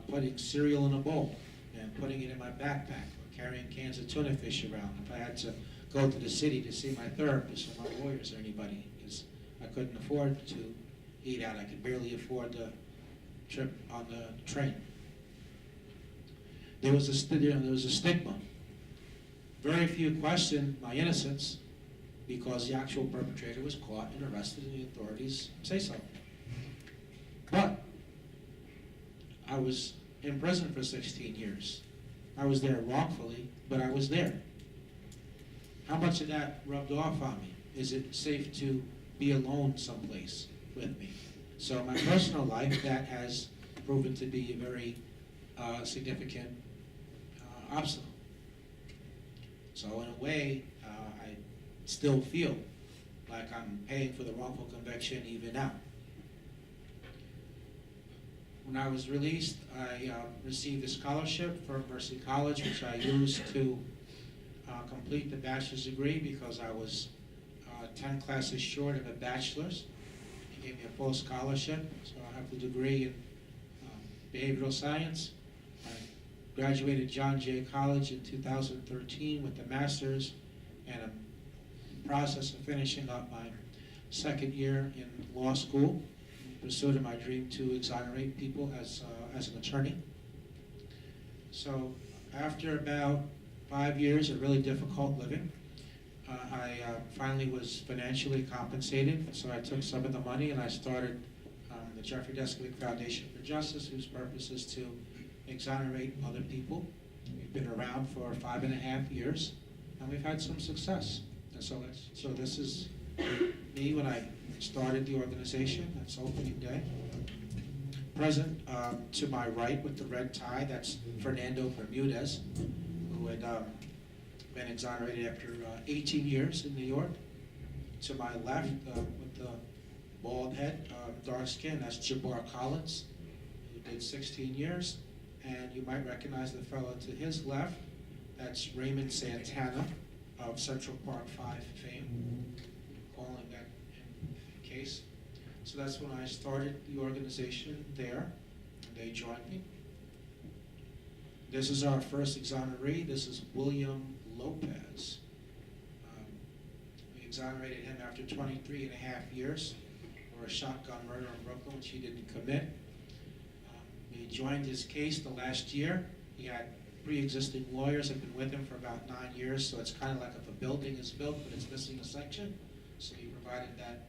putting cereal in a bowl and putting it in my backpack or carrying cans of tuna fish around. If I had to go to the city to see my therapist or my lawyers or anybody, because I couldn't afford to eat out. I could barely afford the trip on the train. There was a stigma. Very few questioned my innocence because the actual perpetrator was caught and arrested and the authorities say so. But I was in prison for 16 years. I was there wrongfully, but I was there. How much of that rubbed off on me? Is it safe to be alone someplace? with me. So my personal life, that has proven to be a very significant obstacle. So in a way, I still feel like I'm paying for the wrongful conviction even now. When I was released, I received a scholarship from Mercy College, which I used to complete the bachelor's degree because I was 10 classes short of a bachelor's. He gave me a full scholarship, so I have the degree in behavioral science. I graduated John Jay College in 2013 with a master's, and I'm in the process of finishing up my second year in law school in pursuit of my dream to exonerate people as an attorney. So after about 5 years of really difficult living, I finally was financially compensated, so I took some of the money and I started the Jeffrey Deskovic Foundation for Justice, whose purpose is to exonerate other people. We've been around for 5.5 years, and we've had some success. And so this is me when I started the organization. That's opening day. Present to my right with the red tie, that's Fernando Bermudez, who had been exonerated after 18 years in New York. To my left, with the bald head, dark skin, that's Jabbar Collins, who did 16 years. And you might recognize the fellow to his left, that's Raymond Santana of Central Park 5 fame, calling that case. So that's when I started the organization there, and they joined me. This is our first exoneree. This is William Lopez. We exonerated him after 23.5 years for a shotgun murder in Brooklyn, which he didn't commit. We joined his case the last year. He had pre-existing lawyers have been with him for about 9 years, so it's kind of like if a building is built but it's missing a section. So he provided that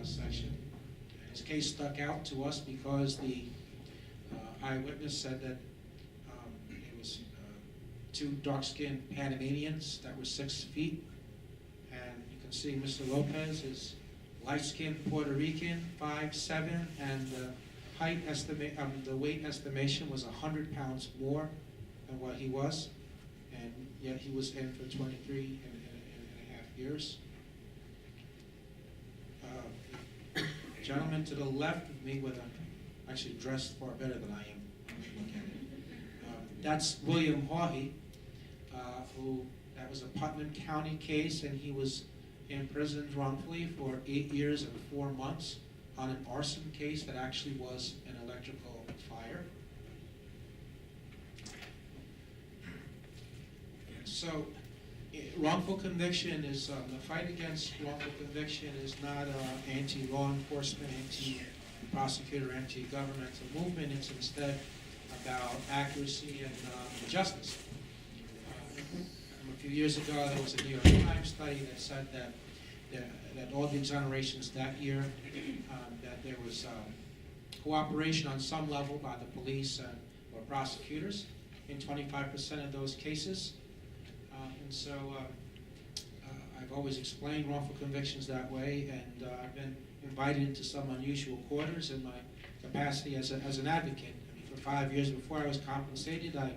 section. And his case stuck out to us because the eyewitness said that it was two dark-skinned Panamanians that were 6 feet. And you can see Mr. Lopez is light-skinned Puerto Rican, 5'7", and the weight estimation was 100 pounds more than what he was, and yet he was in for 23 and a half years. The gentleman to the left of me, actually dressed far better than I am. That's William Hawley, that was a Putnam County case, and he was imprisoned wrongfully for 8 years and 4 months on an arson case that actually was an electrical fire. So wrongful conviction is, the fight against wrongful conviction is not anti-law enforcement, anti-prosecutor, anti-governmental movement. It's instead about accuracy and justice. A few years ago, there was a New York Times study that said that all the exonerations that year, that there was cooperation on some level by the police or prosecutors in 25% of those cases. And so I've always explained wrongful convictions that way, and I've been invited into some unusual quarters in my capacity as an advocate. I mean, for 5 years before I was compensated, I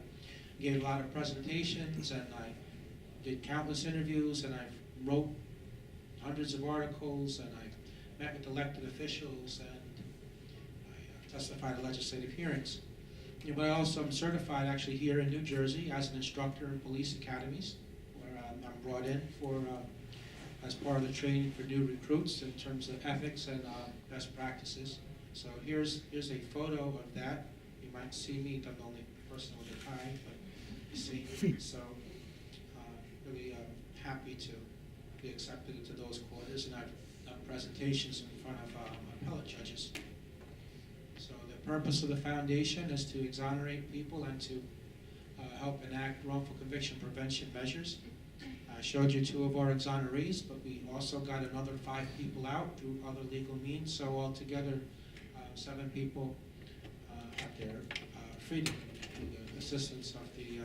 gave a lot of presentations, and I did countless interviews, and I wrote hundreds of articles, and I met with elected officials, and I testified at legislative hearings. But I also am certified actually here in New Jersey as an instructor in police academies, where I'm brought in for as part of the training for new recruits in terms of ethics and best practices. So here's a photo of that. You might see me, I'm the only person with a tie, but you see. So really happy to be accepted into those quarters, and I've done presentations in front of appellate judges. So the purpose of the foundation is to exonerate people and to help enact wrongful conviction prevention measures. I showed you 2 of our exonerees, but we also got another 5 people out through other legal means. So altogether, 7 people have their freedom through the assistance of the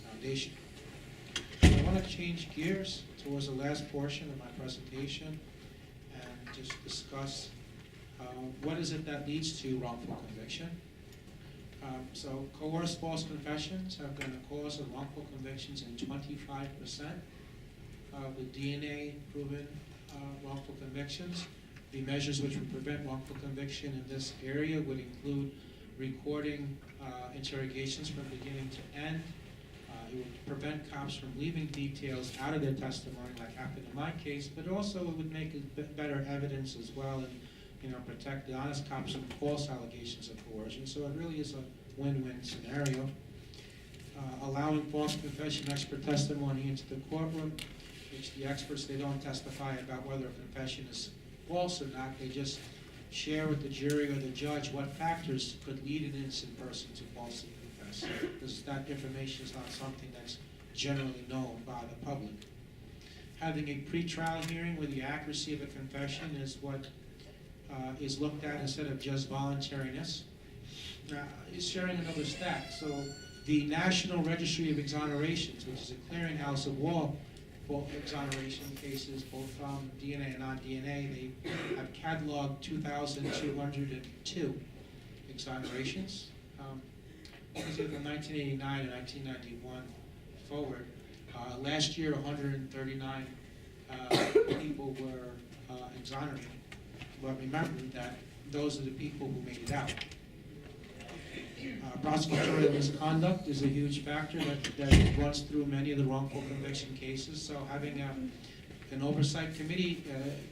foundation. I want to change gears towards the last portion of my presentation and just discuss What is it that leads to wrongful conviction? So coerced false confessions have been a cause of wrongful convictions in 25% of the DNA-proven wrongful convictions. The measures which would prevent wrongful conviction in this area would include recording interrogations from beginning to end. It would prevent cops from leaving details out of their testimony, like happened in my case, but also it would make it better evidence as well, and protect the honest cops from false allegations of coercion. So it really is a win-win scenario. Allowing false confession expert testimony into the courtroom, which the experts, they don't testify about whether a confession is false or not. They just share with the jury or the judge what factors could lead an innocent person to falsely confess, because that information is not something that's generally known by the public. Having a pre-trial hearing where the accuracy of a confession is what is looked at instead of just voluntariness. Is sharing another stat. So the National Registry of Exonerations, which is a clearinghouse of all exoneration cases, both from DNA and non-DNA, they have cataloged 2,202 exonerations. This is from 1989 and 1991 forward. Last year, 139 people were exonerated. But remember that those are the people who made it out. Prosecutorial misconduct is a huge factor that runs through many of the wrongful conviction cases. So having an oversight committee,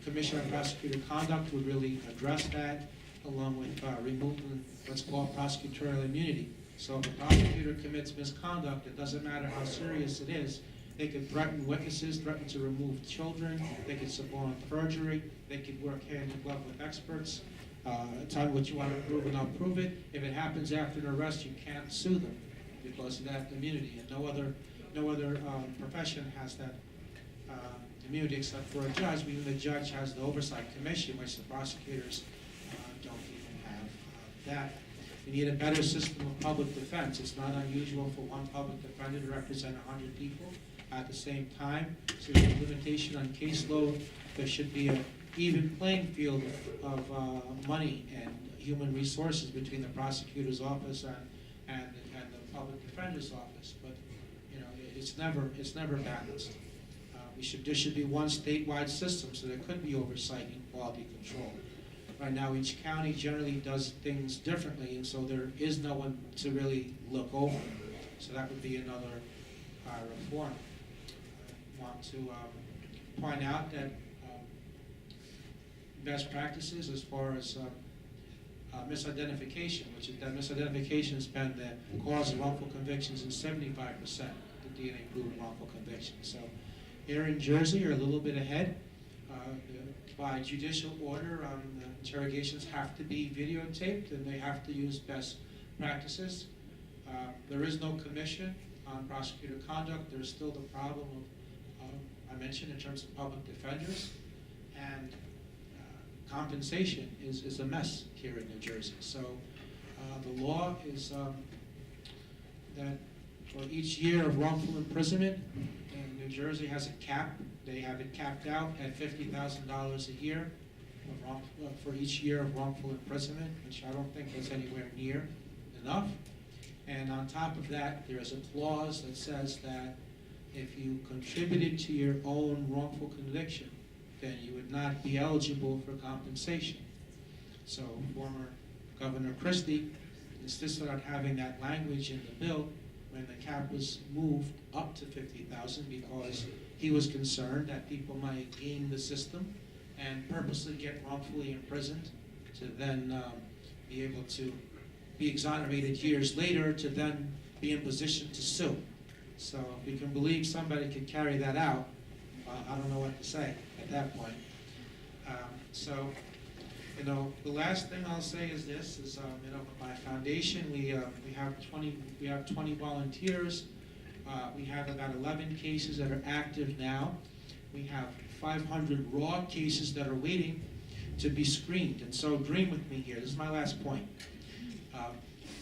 Commission on Prosecutor Conduct, would really address that, along with removing what's called prosecutorial immunity. So if a prosecutor commits misconduct, it doesn't matter how serious it is. They could threaten witnesses, threaten to remove children, they could suborn perjury, they could work hand in glove with experts, tell you what you want to prove and I'll prove it. If it happens after an arrest, you can't sue them because of that immunity. And no other profession has that immunity except for a judge. Even the judge has the oversight commission, which the prosecutors don't even have that. We need a better system of public defense. It's not unusual for one public defender to represent 100 people at the same time. So there's a limitation on caseload. There should be an even playing field of money and human resources between the prosecutor's office and the public defender's office. But it's never balanced. There should be one statewide system, so there could be oversight and quality control. Right now, each county generally does things differently, and so there is no one to really look over. So that would be another reform. I want to point out that best practices as far as misidentification, which is that misidentification has been the cause of wrongful convictions in 75% of the DNA-proven wrongful convictions. So here in Jersey, are a little bit ahead. By judicial order, interrogations have to be videotaped and they have to use best practices. There is no commission on prosecutor conduct. There's still the problem of, I mentioned in terms of public defenders, and compensation is a mess here in New Jersey. So the law is that for each year of wrongful imprisonment, New Jersey has a cap. They have it capped out at $50,000 a year for each year of wrongful imprisonment, which I don't think is anywhere near enough. And on top of that, there is a clause that says that if you contributed to your own wrongful conviction, then you would not be eligible for compensation. So former Governor Christie insisted on having that language in the bill when the cap was moved up to $50,000 because he was concerned that people might game the system and purposely get wrongfully imprisoned to then be able to be exonerated years later to then be in position to sue. So if you can believe somebody could carry that out, I don't know what to say at that point. The last thing I'll say is this: is my foundation, we have 20 volunteers. We have about 11 cases that are active now. We have 500 raw cases that are waiting to be screened. And so, dream with me here. This is my last point.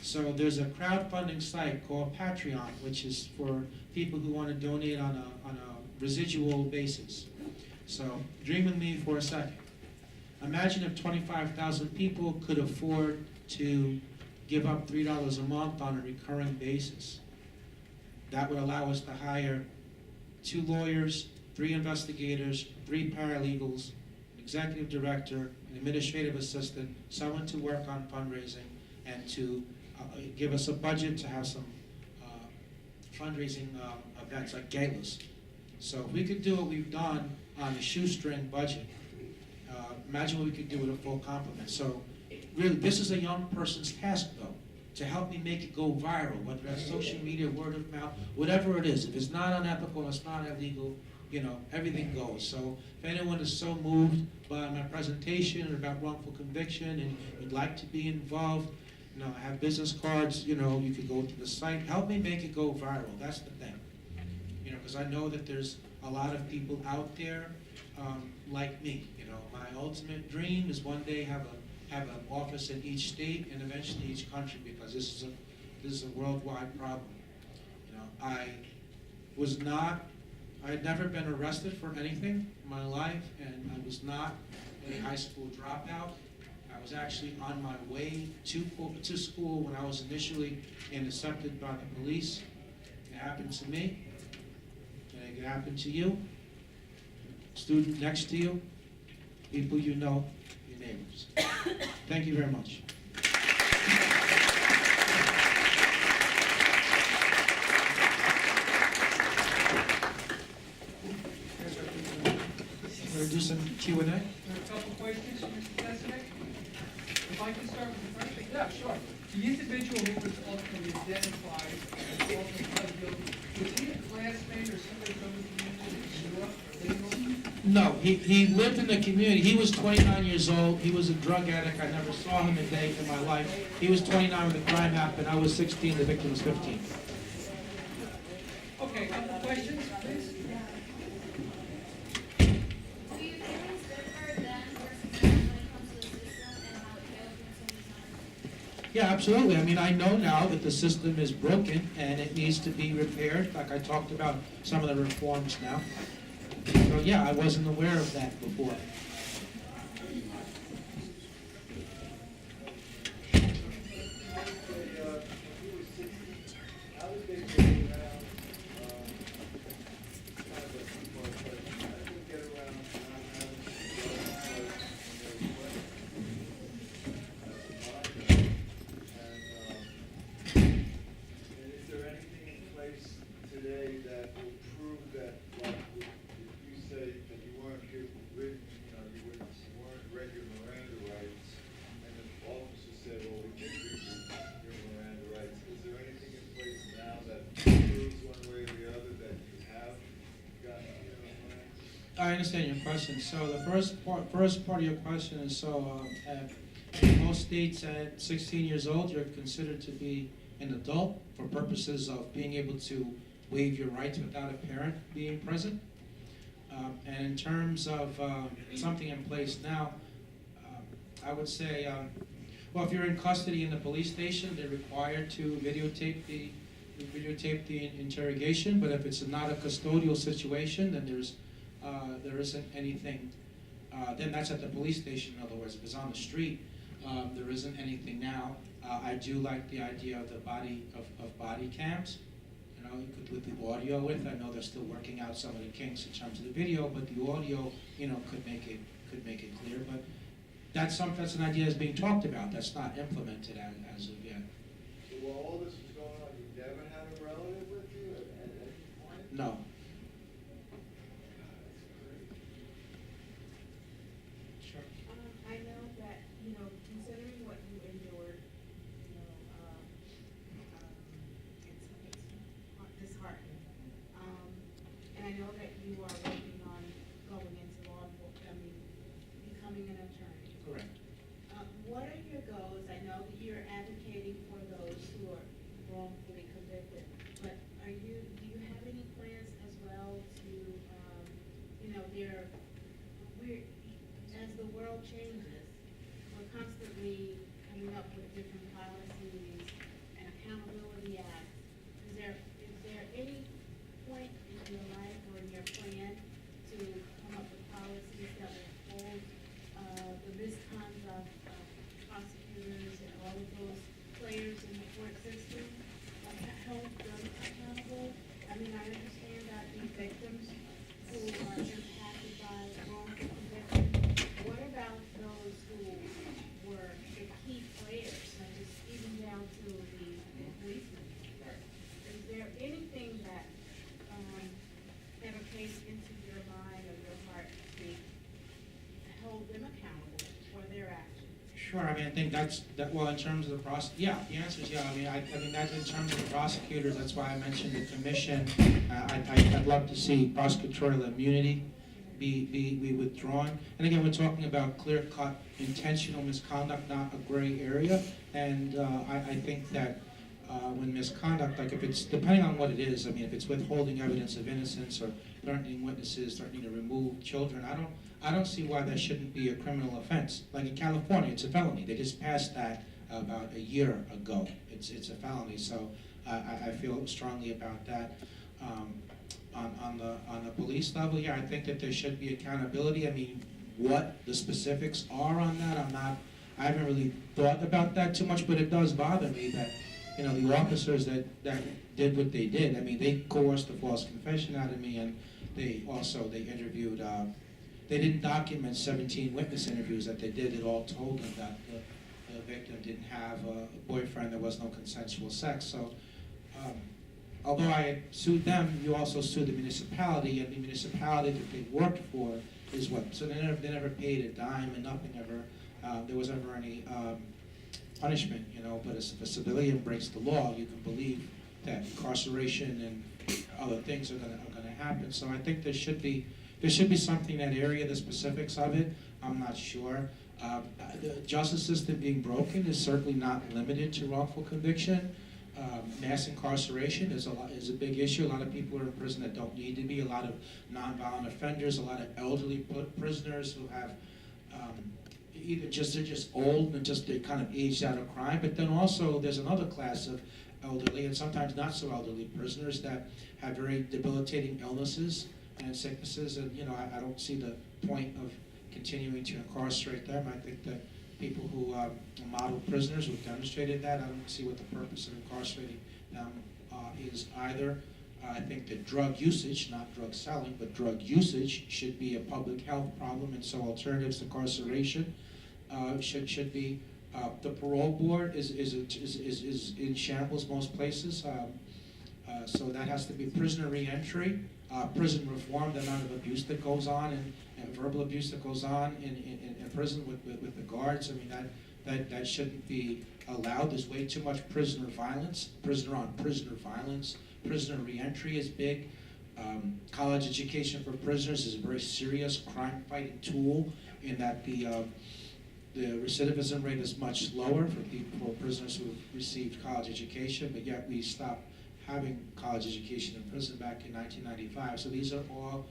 So there's a crowdfunding site called Patreon, which is for people who want to donate on a residual basis. So dream with me for a second. Imagine if 25,000 people could afford to give up $3 a month on a recurring basis. That would allow us to hire 2 lawyers, 3 investigators, 3 paralegals, an executive director, an administrative assistant, someone to work on fundraising, and to give us a budget to have some fundraising events like galas. So if we could do what we've done on a shoestring budget, imagine what we could do with a full complement. So really, this is a young person's task, though, to help me make it go viral, whether that's social media, word of mouth, whatever it is. If it's not unethical, it's not illegal, everything goes. So if anyone is so moved by my presentation about wrongful conviction and you'd like to be involved, I have business cards, you could go to the site. Help me make it go viral. That's the thing. Because I know that there's a lot of people out there like me. My ultimate dream is one day have an office in each state and eventually each country, because this is a worldwide problem. I had never been arrested for anything in my life, and I was not a high school dropout. I was actually on my way to school when I was initially intercepted by the police. It happened to me. It could happen to you, student next to you, people you know, your neighbors. Thank you very much. We're going to do some Q&A. There are a couple questions, Mr. President. If I can start with the first. Yeah, sure. The individual who was ultimately identified as ultimately pled guilty, was he a classmate or somebody from the community that grew up or they knew? No, he lived in the community. He was 29 years old. He was a drug addict. I never saw him a day in my life. He was 29 when the crime happened. I was 16. The victim was 15. Okay, a couple questions, please. Do you think it's different then versus now when it comes to the system and how it failed you so many times? Yeah, absolutely. I mean, I know now that the system is broken and it needs to be repaired. Like I talked about some of the reforms now. So yeah, I wasn't aware of that before. I understand your question. So the first part of your question is, so in most states at 16 years old, you're considered to be an adult for purposes of being able to waive your rights without a parent being present. And in terms of something in place now, I would say, well, if you're in custody in the police station, they're required to videotape the interrogation. But if it's not a custodial situation, then there isn't anything. Then that's at the police station. In other words, if it's on the street, there isn't anything now. I do like the idea of the body cams. You could with the audio with. I know they're still working out some of the kinks in terms of the video, but the audio, could make it clear. But that's an idea that's being talked about. That's not implemented as of yet. So while all this was going on, you never had a relative with you at any point? No. Sure. I know that, considering what you endured, it's disheartening. And I know that you are working on going into law enforcement, becoming an attorney. Correct. What are your goals? I know that you're advocating for those who are wrongfully convicted, but do you have any plans as well to, as the world changes, we're constantly coming up with different policies and accountability acts. Is there any point in your life or in your plan to come up with policies that will hold the Sure, I mean, I think well, in terms of the yeah, the answer is yeah. I mean, that's in terms of the prosecutors, that's why I mentioned the commission. I'd love to see prosecutorial immunity be withdrawn. And again, we're talking about clear-cut intentional misconduct, not a gray area. And I think that when misconduct, like if it's, depending on what it is, I mean, if it's withholding evidence of innocence or threatening witnesses, threatening to remove children, I don't see why that shouldn't be a criminal offense. Like in California, it's a felony. They just passed that about a year ago. It's a felony, so I feel strongly about that. On the police level, yeah, I think that there should be accountability. I mean, what the specifics are on that, I haven't really thought about that too much, but it does bother me that, you know, the officers that did what they did. I mean, they coerced the false confession out of me, and they interviewed. They didn't document 17 witness interviews that they did. It all told them that the victim didn't have a boyfriend. There was no consensual sex. So, although I had sued them, you also sued the municipality, and the municipality that they worked for is what? So they never paid a dime, and nothing ever. There was ever any punishment, you know. But if a civilian breaks the law, you can believe that incarceration and other things are going to happen. So I think there should be something in that area. The specifics of it, I'm not sure. The justice system being broken is certainly not limited to wrongful conviction. Mass incarceration is a big issue. A lot of people are in prison that don't need to be. A lot of nonviolent offenders. A lot of elderly prisoners who have they're just old and they're kind of aged out of crime. But then also there's another class of elderly and sometimes not so elderly prisoners that have very debilitating illnesses and sicknesses, and you know, I don't see the point of continuing to incarcerate them. I think that people who are model prisoners who've demonstrated that, I don't see what the purpose of incarcerating them is either. I think that drug usage, not drug selling, but drug usage should be a public health problem, and so alternatives to incarceration should be. The parole board is in shambles most places, so that has to be prisoner reentry. Prison reform, the amount of abuse that goes on and verbal abuse that goes on in prison with the guards. I mean, that shouldn't be allowed. There's way too much prisoner violence, prisoner on prisoner violence. Prisoner reentry is big. College education for prisoners is a very serious crime-fighting tool in that the recidivism rate is much lower for prisoners who have received college education, but yet we stopped having college education in prison back in 1995. So these are all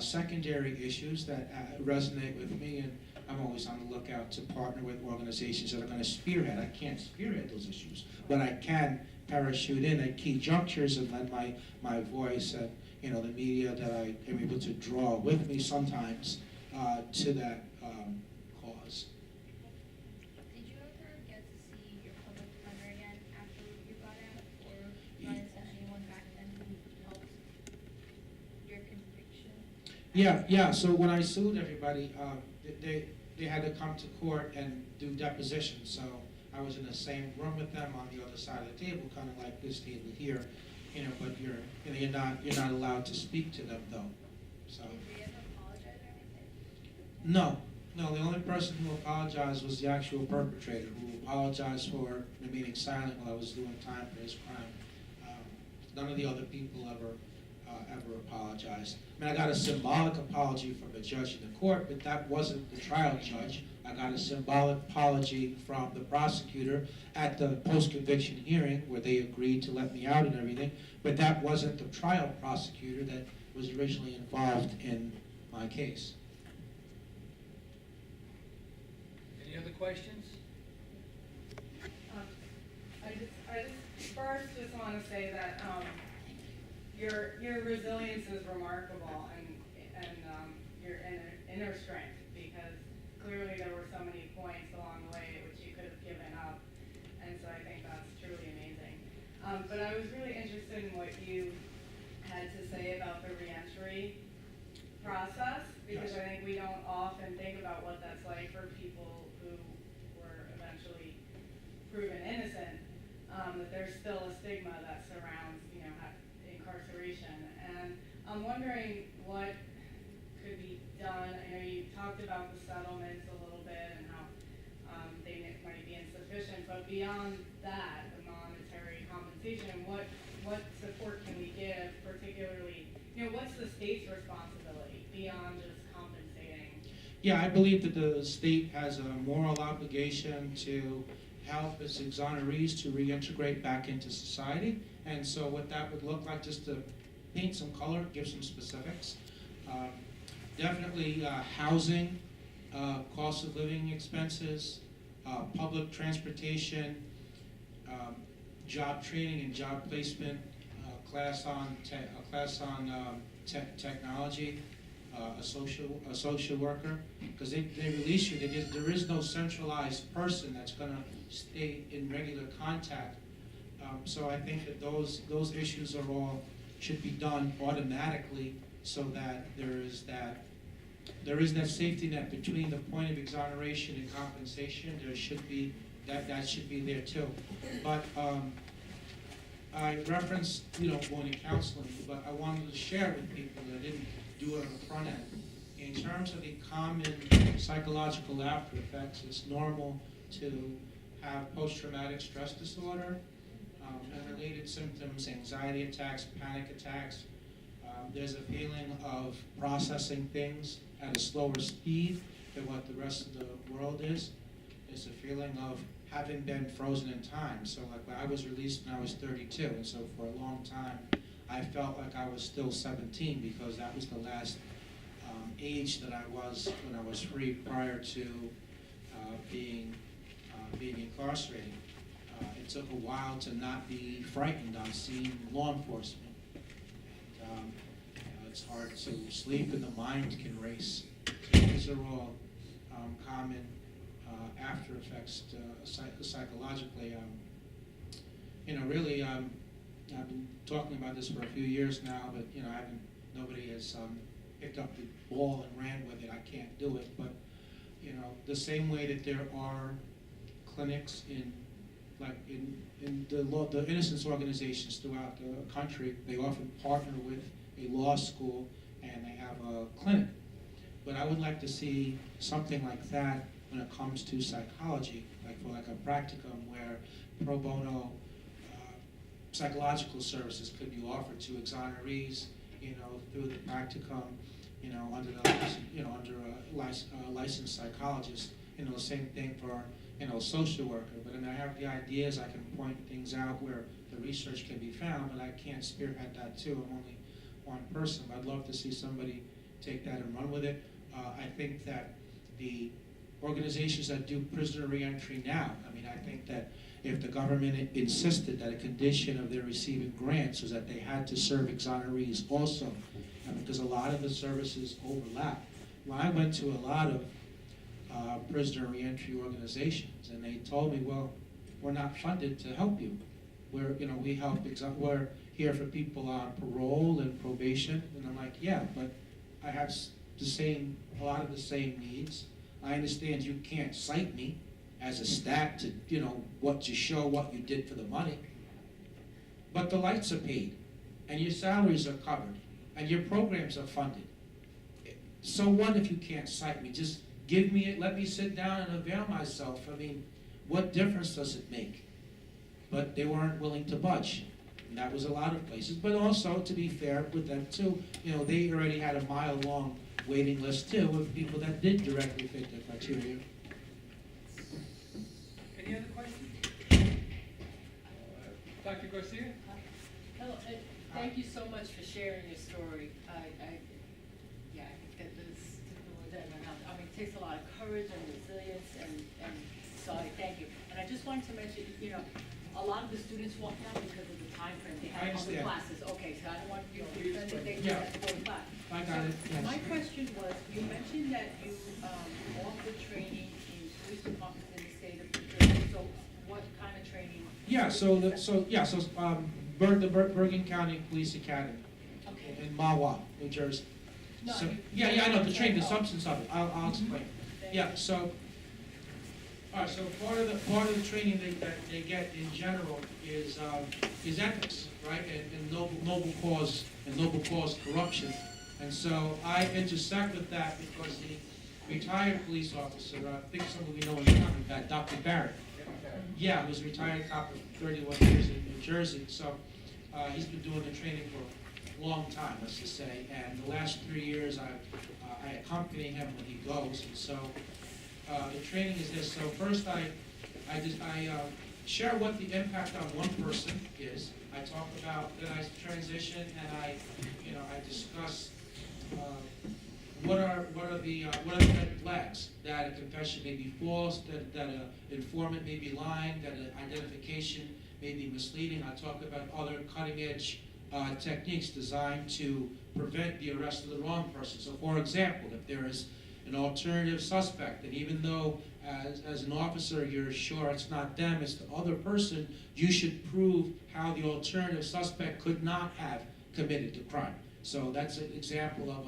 secondary issues that resonate with me, and I'm always on the lookout to partner with organizations that are going to spearhead. I can't spearhead those issues, but I can parachute in at key junctures and lend my voice and, you know, the media that I am able to draw with me sometimes to that cause. Did you ever get to see your public defender again after you got out, or run into anyone back then who helped your conviction? Yeah. So when I sued everybody, they had to come to court and do depositions. So I was in the same room with them on the other side of the table, kind of like this table here, you know. But you're not allowed to speak to them though. So. Did they ever apologize or anything? No. The only person who apologized was the actual perpetrator, who apologized for remaining silent while I was doing time for his crime. None of the other people ever apologized. I mean, I got a symbolic apology from the judge in the court, but that wasn't the trial judge. I got a symbolic apology from the prosecutor at the post-conviction hearing where they agreed to let me out and everything, but that wasn't the trial prosecutor that was originally involved in my case. Any other questions? I just first just want to say that your resilience is remarkable, and your inner strength, because clearly there were so many points along the way at which you could have given up, and so I think that's truly amazing. But I was really interested in what you had to say about the reentry process, because Yes. I think we don't often think about what that's like for people who were eventually proven innocent, that there's still a stigma that surrounds, incarceration. And I'm wondering what could be done. I know you talked about the settlements a little bit and how they but beyond that, the monetary compensation, what support can we give, particularly, what's the state's responsibility beyond just compensating? Yeah, I believe that the state has a moral obligation to help its exonerees to reintegrate back into society. And so what that would look like, just to paint some color, give some specifics. Definitely housing, cost of living expenses, public transportation, job training and job placement, class on technology, a social worker, because they release you. There is no centralized person that's going to stay in regular contact. So I think that those issues are all should be done automatically, so that there is that safety net between the point of exoneration and compensation. There should be that should be there too. But I referenced going to counseling, but I wanted to share with people that didn't do it on the front end. In terms of the common psychological after effects, it's normal to have post-traumatic stress disorder and related symptoms, anxiety attacks, panic attacks. There's a feeling of processing things at a slower speed than what the rest of the world is. There's a feeling of having been frozen in time. So like when I was released when I was 32, and so for a long time, I felt like I was still 17 because that was the last age that I was when I was free prior to being incarcerated. It took a while to not be frightened on seeing law enforcement. And, it's hard to sleep and the mind can race. So these are all common after effects psychologically. Really, I've been talking about this for a few years now, but nobody has picked up the ball and ran with it. I can't do it, but the same way that there are clinics in the innocence organizations throughout the country, they often partner with a law school and they have a clinic. But I would like to see something like that when it comes to psychology, like for a practicum where pro bono psychological services could be offered to exonerees, through the practicum, under a licensed psychologist. Same thing for social worker. But I have the ideas. I can point things out where the research can be found, but I can't spearhead that too. I'm only one person. But I'd love to see somebody take that and run with it. I think that the organizations that do prisoner reentry now, I think that if the government insisted that a condition of their receiving grants was that they had to serve exonerees also, because a lot of the services overlap. Well, I went to a lot of prisoner reentry organizations, and they told me, well, we're not funded to help you. We help, we're here for people on parole and probation. And I'm like, yeah, but I have a lot of the same needs. I understand you can't cite me as a stat to, to show what you did for the money. But the lights are paid, and your salaries are covered, and your programs are funded. So what if you can't cite me? Just give me it, let me sit down and avail myself. What difference does it make? But they weren't willing to budge. And that was a lot of places. But also, to be fair with them too, they already had a mile-long waiting list too of people that did directly fit the criteria. Any other questions? Dr. Garcia? Hello, thank you so much for sharing your story. I think that this, it takes a lot of courage and resilience, and so I thank you. And I just wanted to mention, a lot of the students walked out because of the time frame. They had other classes. Okay, so I don't want you to defend that they have to go to class. I got it. Yes. My question was, you mentioned that you offer training in police departments in the state of New Jersey. So what kind of training? Yeah, the Bergen County Police Academy in Mahwah, New Jersey. No, So, you- I know, the training, the substance of it, I'll explain. Yeah, so, all right, so part of the training that they get in general is ethics, right, and noble cause corruption. And so I intersect with that because the retired police officer, I think some of you know him, Dr. Barrett. Yeah, he was a retired cop for 31 years in New Jersey, so he's been doing the training for a long time, let's just say. And the last 3 years, I accompany him when he goes, and so the training is this. So first, I share what the impact on one person is. I talk about, then I transition, and I discuss what are the red flags, that a confession may be false, that an informant may be lying, that an identification may be misleading. I talk about other cutting-edge techniques designed to prevent the arrest of the wrong person. So, for example, if there is an alternative suspect, and even though as an officer you're sure it's not them, it's the other person, you should prove how the alternative suspect could not have committed the crime. So that's an example of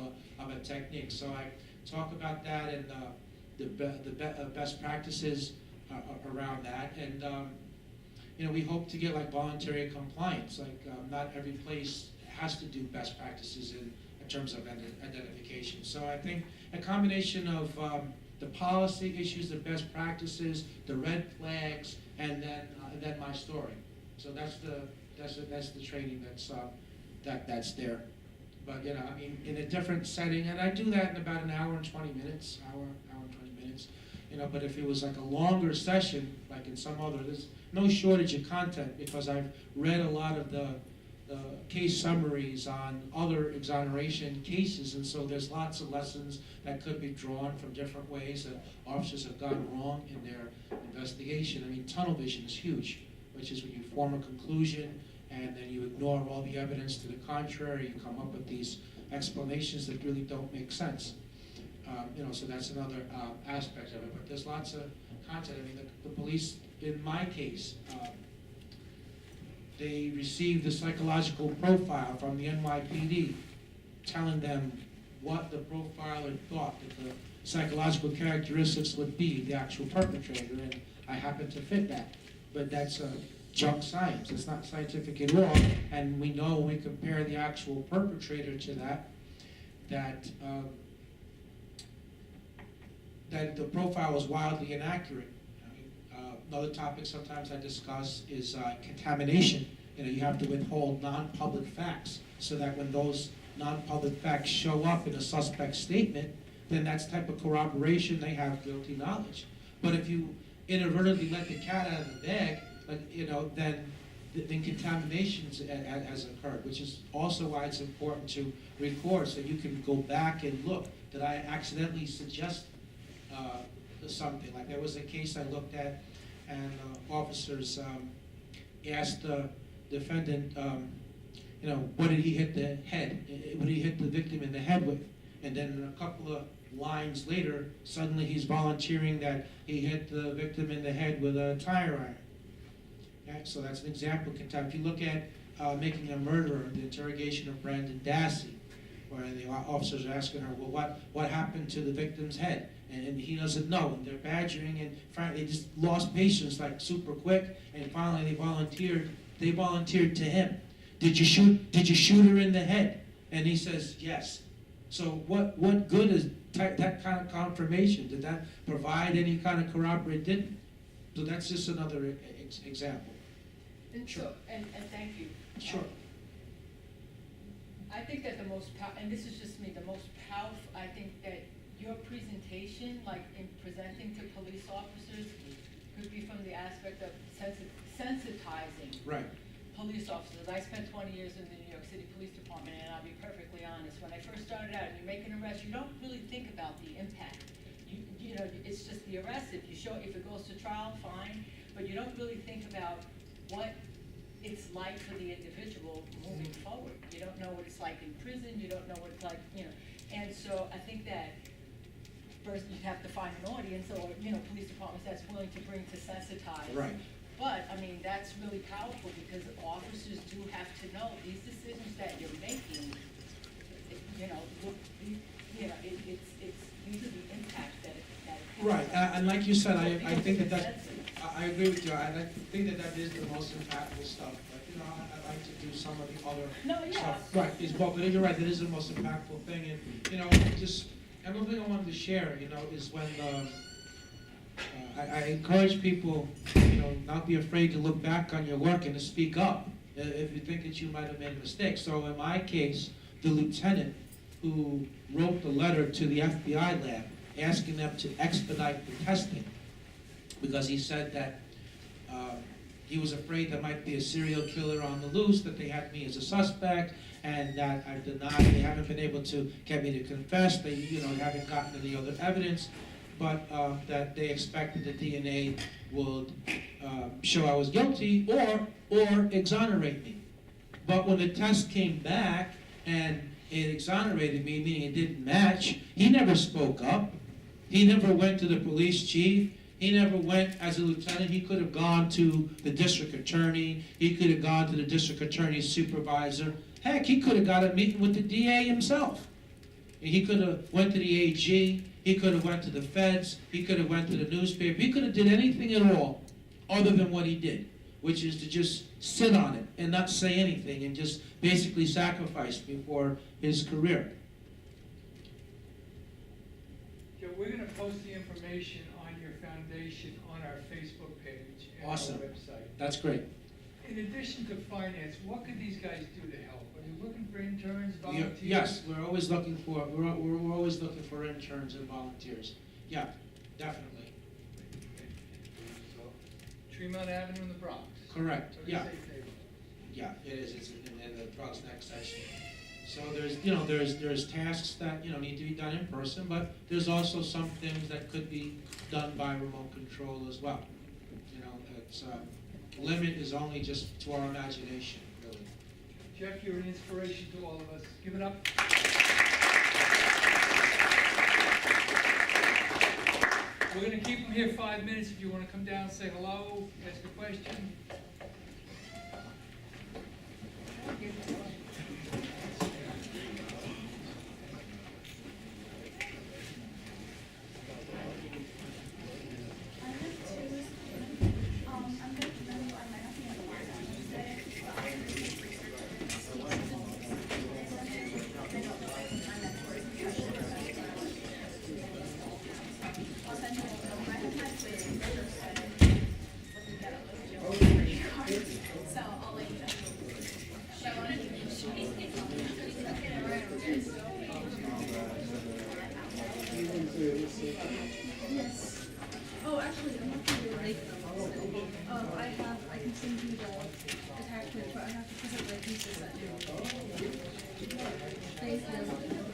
a technique. So I talk about that and the best practices around that. And we hope to get like voluntary compliance. Like not every place has to do best practices in terms of identification. So I think a combination of the policy issues, the best practices, the red flags, and then my story. So that's the training that's there. But in a different setting, and I do that in about an hour and 20 minutes. But if it was like a longer session, like in some other, there's no shortage of content because I've read a lot of the case summaries on other exoneration cases, and so there's lots of lessons that could be drawn from different ways that officers have gone wrong in their investigation. I mean, tunnel vision is huge, which is when you form a conclusion and then you ignore all the evidence to the contrary. You come up with these explanations that really don't make sense. So that's another aspect of it. But there's lots of content. I mean, the police, in my case, they received the psychological profile from the NYPD, telling them what the profiler thought that the psychological characteristics would be, the actual perpetrator, and I happen to fit that. But that's junk science. It's not scientific at all, and we know when we compare the actual perpetrator to that the profile is wildly inaccurate. Another topic sometimes I discuss is contamination. You have to withhold non-public facts so that when those non-public facts show up in a suspect's statement, then that's type of corroboration, they have guilty knowledge. But if you inadvertently let the cat out of the bag, then contamination has occurred, which is also why it's important to record so you can go back and look. Did I accidentally suggest something? Like there was a case I looked at, and officers asked the defendant, what did he hit the head? What did he hit the victim in the head with? And then a couple of lines later, suddenly he's volunteering that he hit the victim in the head with a tire iron. Okay? So that's an example of contempt. If you look at Making a Murderer, the interrogation of Brandon Dassey, where the officers are asking her, well, what happened to the victim's head? And he doesn't know, and they're badgering, and finally they just lost patience like super quick, and finally they volunteered to him. Did you shoot her in the head? And he says, yes. So what good is that kind of confirmation? Did that provide any kind of corroborate? It didn't. So that's just another example. And Sure. so, and thank you. Sure. I think that the most and this is just me, the most powerful, I think that your presentation, like in presenting to police officers, could be from the aspect of sensitizing Right. police officers. I spent 20 years in the New York City Police Department, and I'll be perfectly honest, when I first started out and you make an arrest, you don't really think about the impact. It's just the arrest. If it goes to trial, fine, but you don't really think about what it's like for the individual moving forward. You don't know what it's like in prison, you don't know what it's like, and so I think that first you have to find an audience or, police departments that's willing to bring to sensitize. Right. But, that's really powerful because officers do have to know these decisions that you're making, these are the impacts that it has. Right, and like you said, I think I agree with you. I think that is the most impactful stuff. But I like to do some of the other stuff. Right, but you're right. That is the most impactful thing. And just another thing I wanted to share, is when I encourage people, you know, not be afraid to look back on your work and to speak up if you think that you might have made a mistake. So in my case, the lieutenant who wrote the letter to the FBI lab asking them to expedite the testing, because he said that he was afraid there might be a serial killer on the loose, that they had me as a suspect, and that I denied, they haven't been able to get me to confess, they, you know, haven't gotten any other evidence, but that they expected the DNA would show I was guilty or exonerate me. But when the test came back and it exonerated me, meaning it didn't match, he never spoke up. He never went to the police chief. He never went as a lieutenant. He could have gone to the district attorney. He could have gone to the district attorney's supervisor. Heck, he could have got a meeting with the DA himself. He could have went to the AG. He could have went to the feds. He could have went to the newspaper. He could have did anything at all other than what he did, which is to just sit on it and not say anything and just basically sacrifice me for his career. Joe, we're gonna post the information on your foundation on our Facebook page and Awesome. our website. That's great. In addition to finance, what could these guys do to help? Are you looking for interns, Yeah, volunteers? yes, we're always looking for interns and volunteers. Yeah, definitely. Tremont Avenue in the Bronx. Correct, What do yeah. you say, Dave? Yeah, it is, it's in the Bronx next section. So there's, you know, there's tasks that, you know, need to be done in person, but there's also some things that could be done by remote control as well. You know, it's, limit is only just to our imagination, really. Jeff, you're an inspiration to all of us. Give it up. We're gonna keep them here 5 minutes. If you wanna come down, say hello, ask a question. Yes. Oh, actually, I'm not gonna relate them. I can send you the attachment, but I have to put it like pieces that do. Thank you.